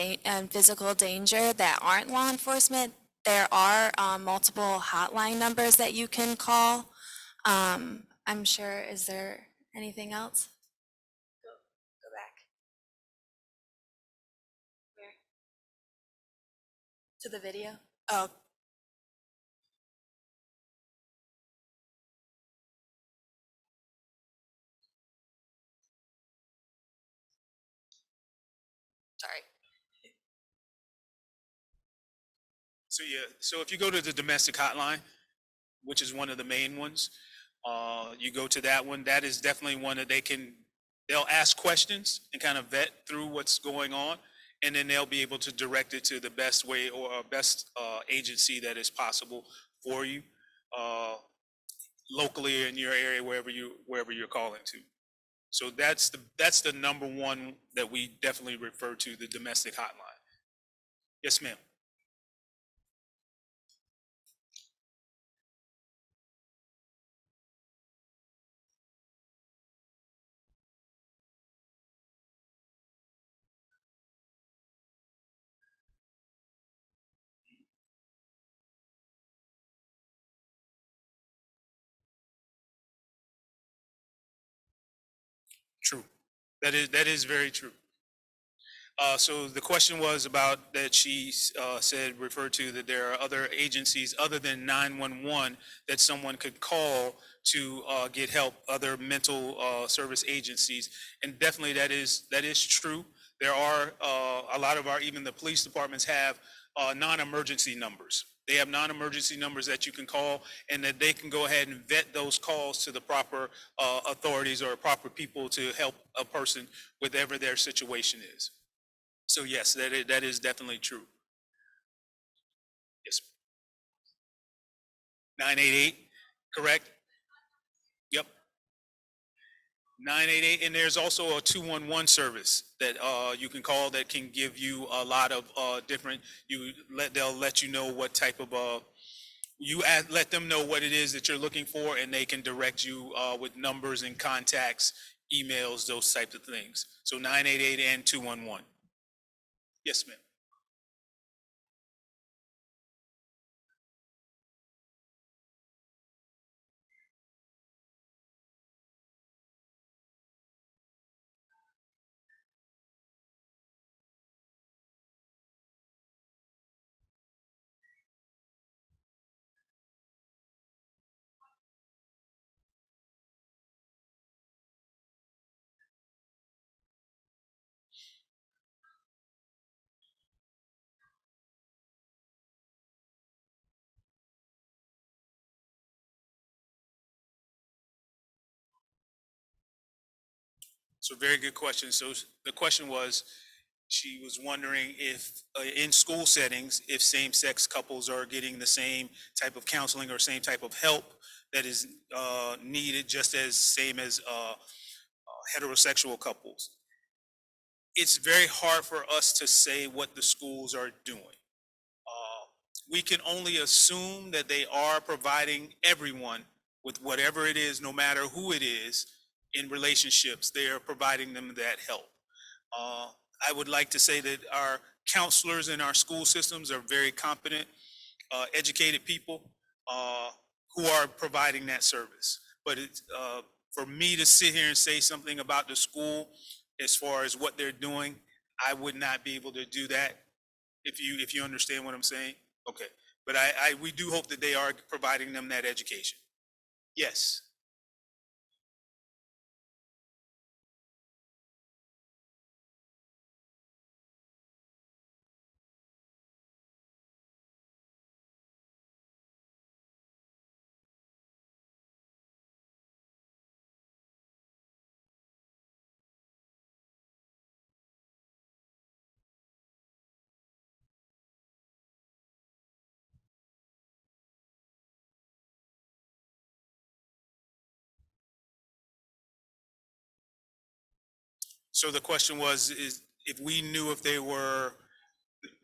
physical danger that aren't law enforcement. There are multiple hotline numbers that you can call. I'm sure, is there anything else? Go back. Where? To the video? Oh, sorry. So yeah, so if you go to the domestic hotline, which is one of the main ones, you go to that one. That is definitely one that they'll ask questions and kind of vet through what's going on, and then they'll be able to direct it to the best way or best agency that is possible for you locally in your area, wherever you're calling to. So that's the number one that we definitely refer to, the domestic hotline. Yes, ma'am. True. That is very true. So the question was about that she referred to that there are other agencies other than 911 that someone could call to get help, other mental service agencies. And definitely that is true. There are a lot of even the police departments have non-emergency numbers. They have non-emergency numbers that you can call, and that they can go ahead and vet those calls to the proper authorities or proper people to help a person, whatever their situation is. So yes, that is definitely true. Yes. 988, correct? Yep. 988, and there's also a 211 service that you can call that can give you a lot of different. They'll let you know what type of let them know what it is that you're looking for, and they can direct you with numbers and contacts, emails, those types of things. So 988 and 211. Yes, ma'am. So very good question. So the question was, she was wondering if in school settings, if same-sex couples are getting the same type of counseling or same type of help that is needed, just as same as heterosexual couples. It's very hard for us to say what the schools are doing. We can only assume that they are providing everyone with whatever it is, no matter who it is, in relationships, they are providing them that help. Uh, I would like to say that our counselors in our school systems are very competent, educated people who are providing that service. But for me to sit here and say something about the school as far as what they're doing, I would not be able to do that. If you understand what I'm saying, okay. But we do hope that they are providing them that education. Yes. So the question was, is if we knew if they were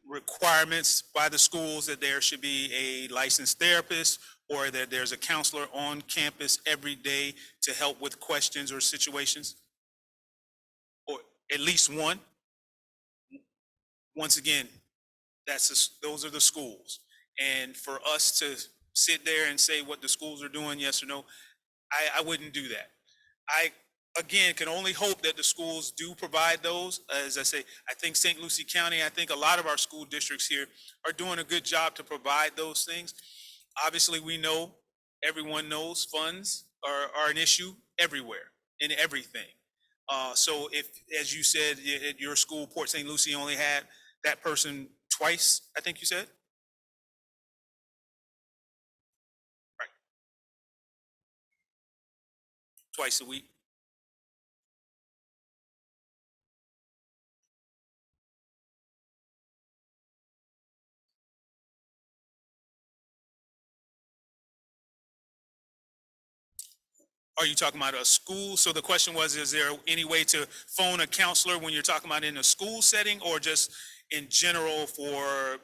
requirements by the schools that there should be a licensed therapist or that there's a counselor on campus every day to help with questions or situations? Or at least one? Once again, those are the schools. And for us to sit there and say what the schools are doing, yes or no, I wouldn't do that. I, again, can only hope that the schools do provide those. As I say, I think St. Lucie County, I think a lot of our school districts here are doing a good job to provide those things. Obviously, we know, everyone knows funds are an issue everywhere, in everything. So if, as you said, at your school, Port St. Lucie only had that person twice, I think you said? Right. Twice a week. Are you talking about a school? So the question was, is there any way to phone a counselor when you're talking about in a school setting or just in general for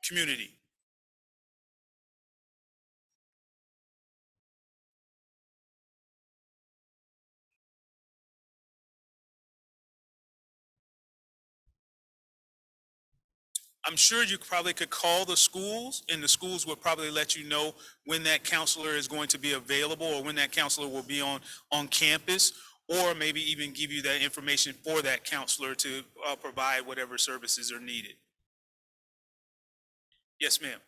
community? I'm sure you probably could call the schools and the schools would probably let you know when that counselor is going to be available or when that counselor will be on campus, or maybe even give you that information for that counselor to provide whatever services are needed. Yes, ma'am.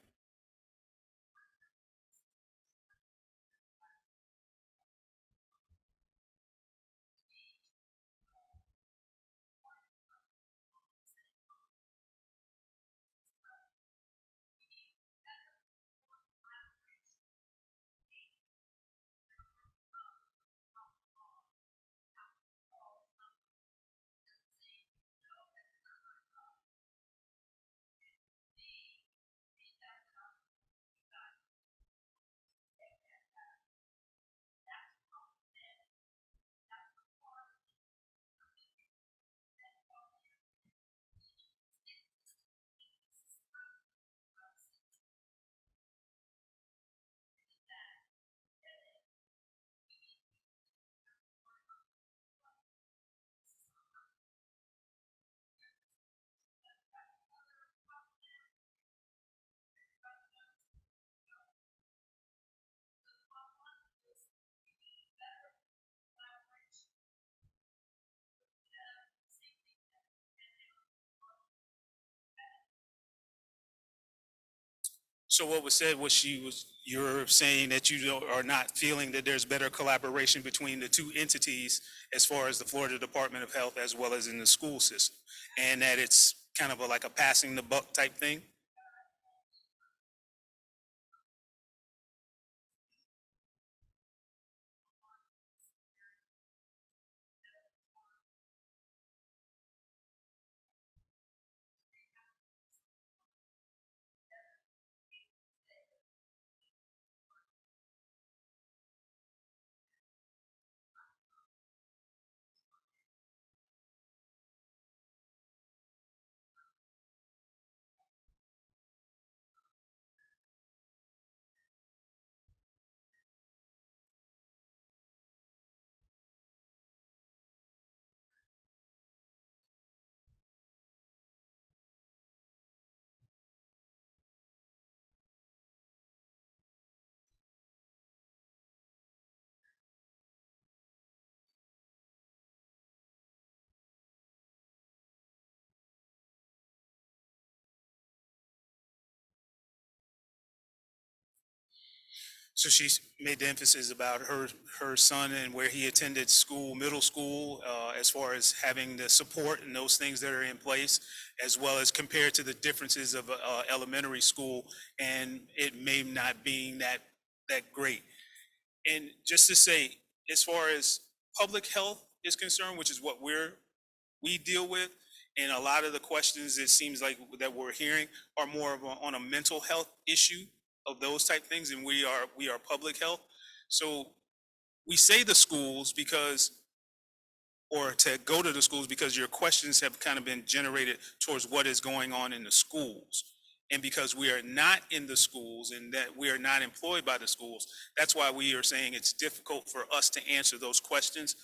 So what was said was you're saying that are not feeling that there's better collaboration between the two entities as far as the Florida Department of Health as well as in the school system, and that it's kind of like a passing the buck type thing? So she's made the emphasis about her son and where he attended school, middle school, as far as having the support and those things that are in place, as well as compared to the differences of elementary school, and it may not being that great. And just to say, as far as public health is concerned, which is what we deal with, and a lot of the questions it seems like that we're hearing are more of on a mental health issue of those type things, and we are public health. So we say the schools because, or to go to the schools because your questions have kind of been generated towards what is going on in the schools. And because we are not in the schools and that we are not employed by the schools, that's why we are saying it's difficult for us to answer those questions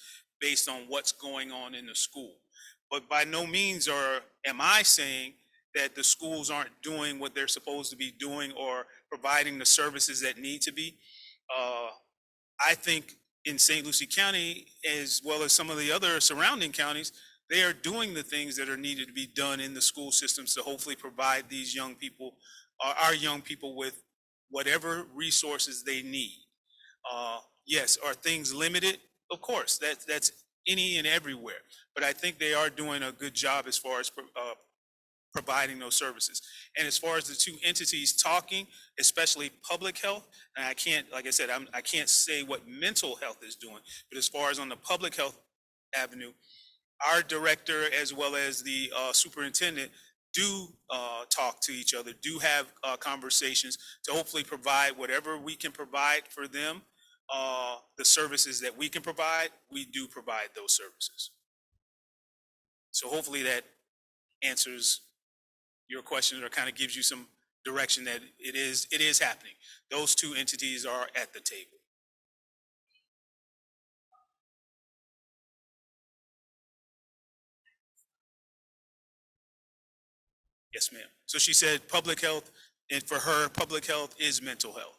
based on what's going on in the school. But by no means am I saying that the schools aren't doing what they're supposed to be doing or providing the services that need to be. I think in St. Lucie County, as well as some of the other surrounding counties, they are doing the things that are needed to be done in the school systems to hopefully provide these young people, our young people, with whatever resources they need. Yes, are things limited? Of course, that's any and everywhere. But I think they are doing a good job as far as providing those services. And as far as the two entities talking, especially public health, and I can't, like I said, I can't say what mental health is doing, but as far as on the public health avenue, our director as well as the superintendent do talk to each other, do have conversations to hopefully provide whatever we can provide for them. The services that we can provide, we do provide those services. So hopefully that answers your question or kind of gives you some direction that it is happening. Those two entities are at the table. Yes, ma'am. So she said public health, and for her, public health is mental health.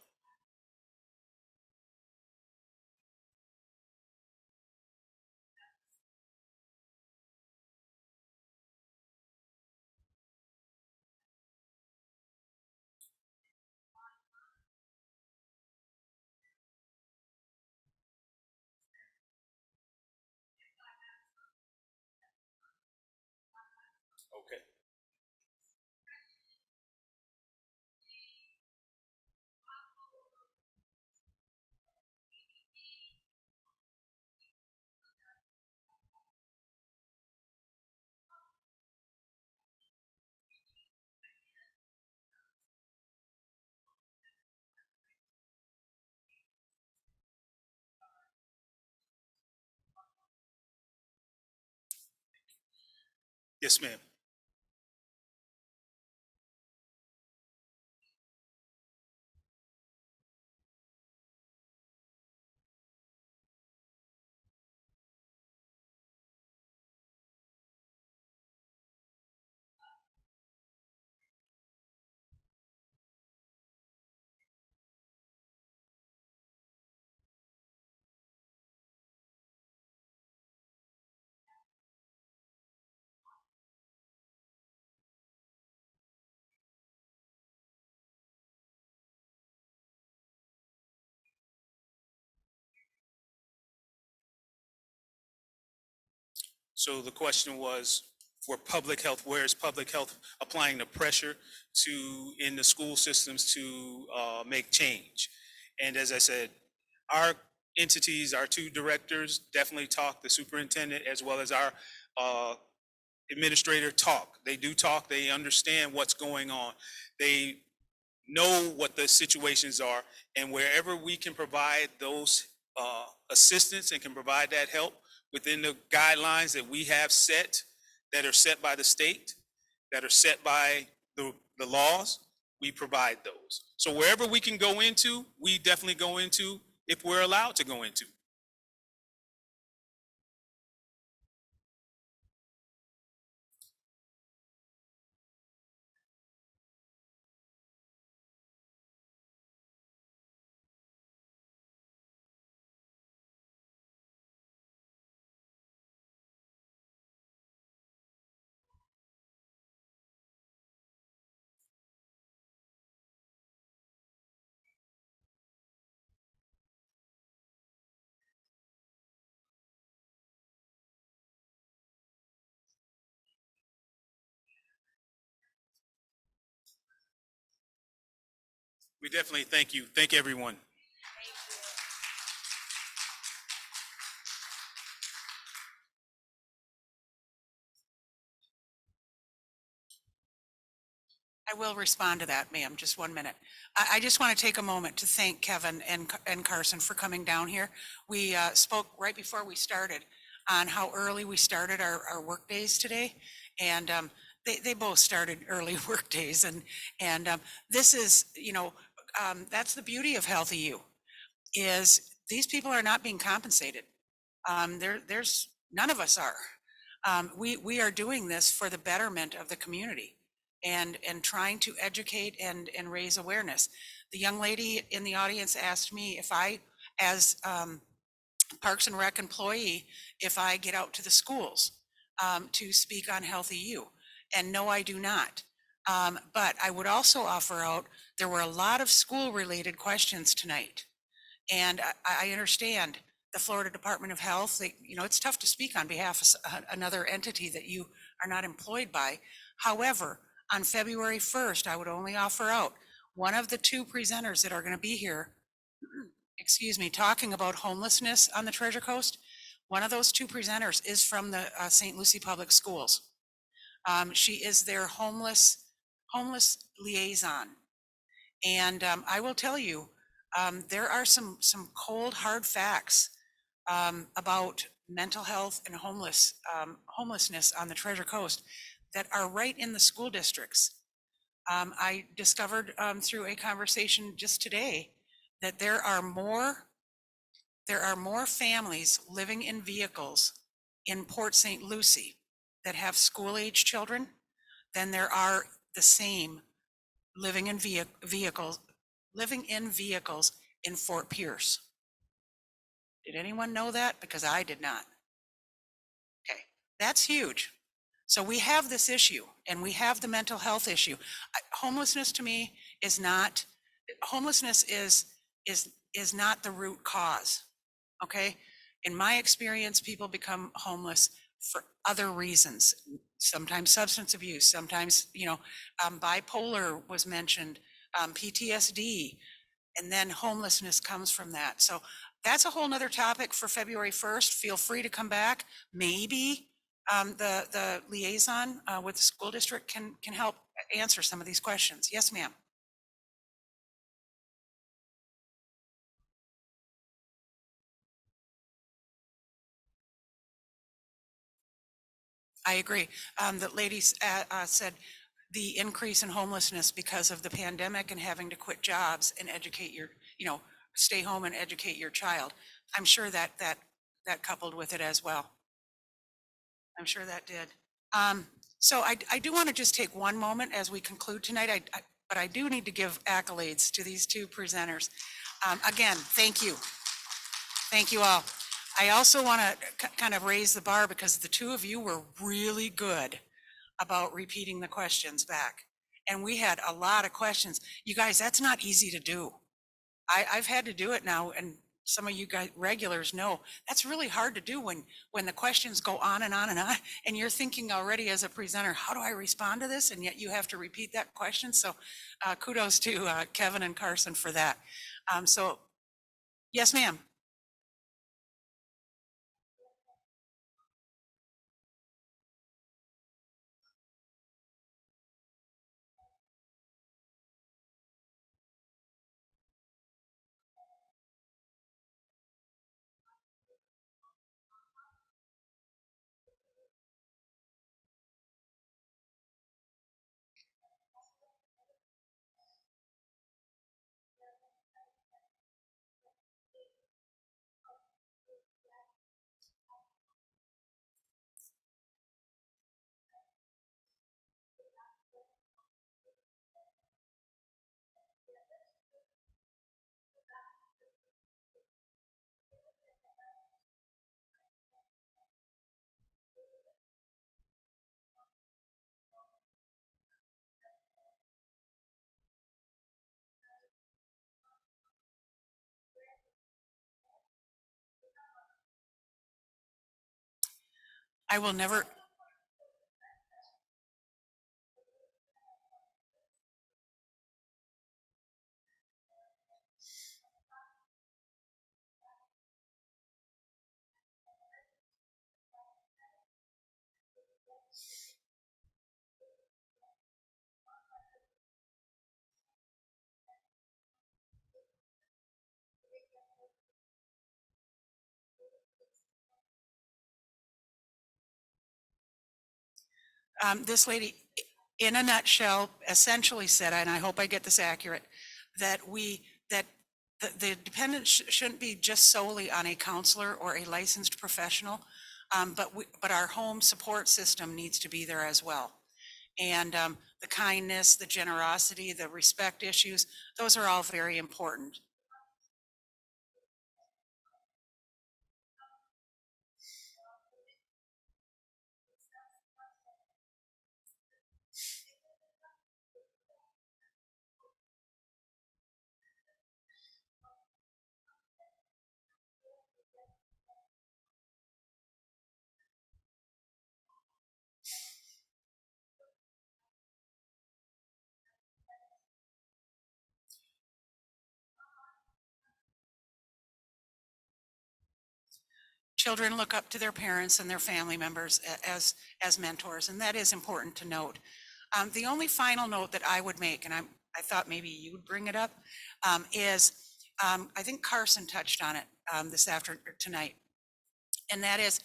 Okay. Yes, ma'am. So the question was, for public health, where is public health applying the pressure in the school systems to make change? And as I said, our entities, our two directors definitely talk, the superintendent as well as our administrator talk. They do talk, they understand what's going on. They know what the situations are, and wherever we can provide those assistance and can provide that help within the guidelines that we have set, that are set by the state, that are set by the laws, we provide those. So wherever we can go into, we definitely go into if we're allowed to go into. We definitely thank you. Thank everyone. I will respond to that, ma'am. Just 1 minute. I just want to take a moment to thank Kevin and Carson for coming down here. We spoke right before we started on how early we started our work days today. And they both started early work days, and this is, that's the beauty of HealthyU, is these people are not being compensated. There's none of us are. We are doing this for the betterment of the community and trying to educate and raise awareness. The young lady in the audience asked me if I, as Parks and Rec employee, if I get out to the schools to speak on HealthyU. And no, I do not. But I would also offer out, there were a lot of school-related questions tonight. And I understand the Florida Department of Health, it's tough to speak on behalf of another entity that you are not employed by. However, on February 1st, I would only offer out one of the two presenters that are going to be here, excuse me, talking about homelessness on the Treasure Coast. One of those two presenters is from the St. Lucie Public Schools. She is their homeless liaison. And I will tell you, there are some cold, hard facts about mental health and homelessness on the Treasure Coast that are right in the school districts. I discovered through a conversation just today that there are more families living in vehicles in Port St. Lucie that have school-age children than there are the same living in vehicles in Fort Pierce. Did anyone know that? Because I did not. Okay, that's huge. So we have this issue, and we have the mental health issue. Homelessness to me is not the root cause. Okay, in my experience, people become homeless for other reasons. Sometimes substance abuse, sometimes bipolar was mentioned, PTSD, and then homelessness comes from that. So that's a whole nother topic for February 1st. Feel free to come back. Maybe the liaison with the school district can help answer some of these questions. Yes, ma'am. I agree. The ladies said the increase in homelessness because of the pandemic and having to quit jobs and educate stay home and educate your child. I'm sure that coupled with it as well. I'm sure that did. So I do want to just take one moment as we conclude tonight. But I do need to give accolades to these two presenters. Again, thank you. Thank you all. I also want to kind of raise the bar because the two of you were really good about repeating the questions back. And we had a lot of questions. You guys, that's not easy to do. I've had to do it now, and some of you guys regulars know that's really hard to do when the questions go on and on and on, and you're thinking already as a presenter, how do I respond to this? And yet you have to repeat that question. So kudos to Kevin and Carson for that. So yes, ma'am. I will never. This lady, in a nutshell, essentially said, and I hope I get this accurate, that the dependent shouldn't be just solely on a counselor or a licensed professional, but our home support system needs to be there as well. And the kindness, the generosity, the respect issues, those are all very important. Children look up to their parents and their family members as mentors, and that is important to note. The only final note that I would make, and I thought maybe you would bring it up, is I think Carson touched on it this afternoon tonight, and that is,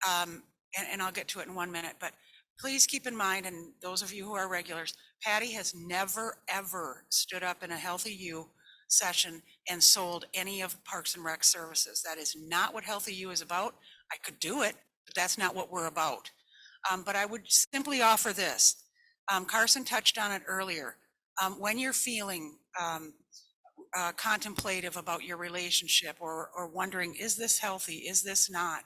and I'll get to it in 1 minute, but please keep in mind, and those of you who are regulars, Patty has never, ever stood up in a HealthyU session and sold any of Parks and Rec services. That is not what HealthyU is about. I could do it, but that's not what we're about. But I would simply offer this. Carson touched on it earlier. When you're feeling contemplative about your relationship or wondering, is this healthy? Is this not?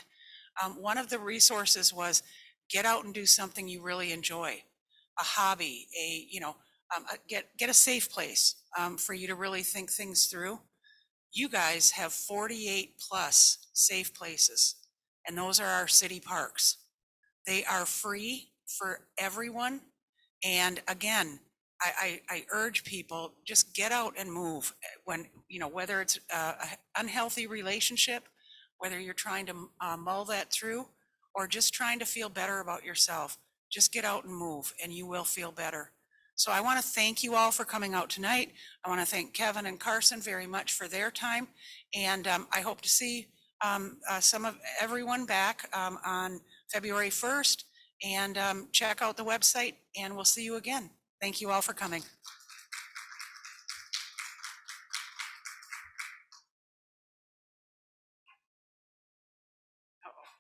One of the resources was get out and do something you really enjoy, a hobby, get a safe place for you to really think things through. You guys have 48 plus safe places, and those are our city parks. They are free for everyone. And again, I urge people, just get out and move when, whether it's an unhealthy relationship, whether you're trying to mull that through, or just trying to feel better about yourself, just get out and move and you will feel better. So I want to thank you all for coming out tonight. I want to thank Kevin and Carson very much for their time. And I hope to see some of everyone back on February 1st, and check out the website, and we'll see you again. Thank you all for coming.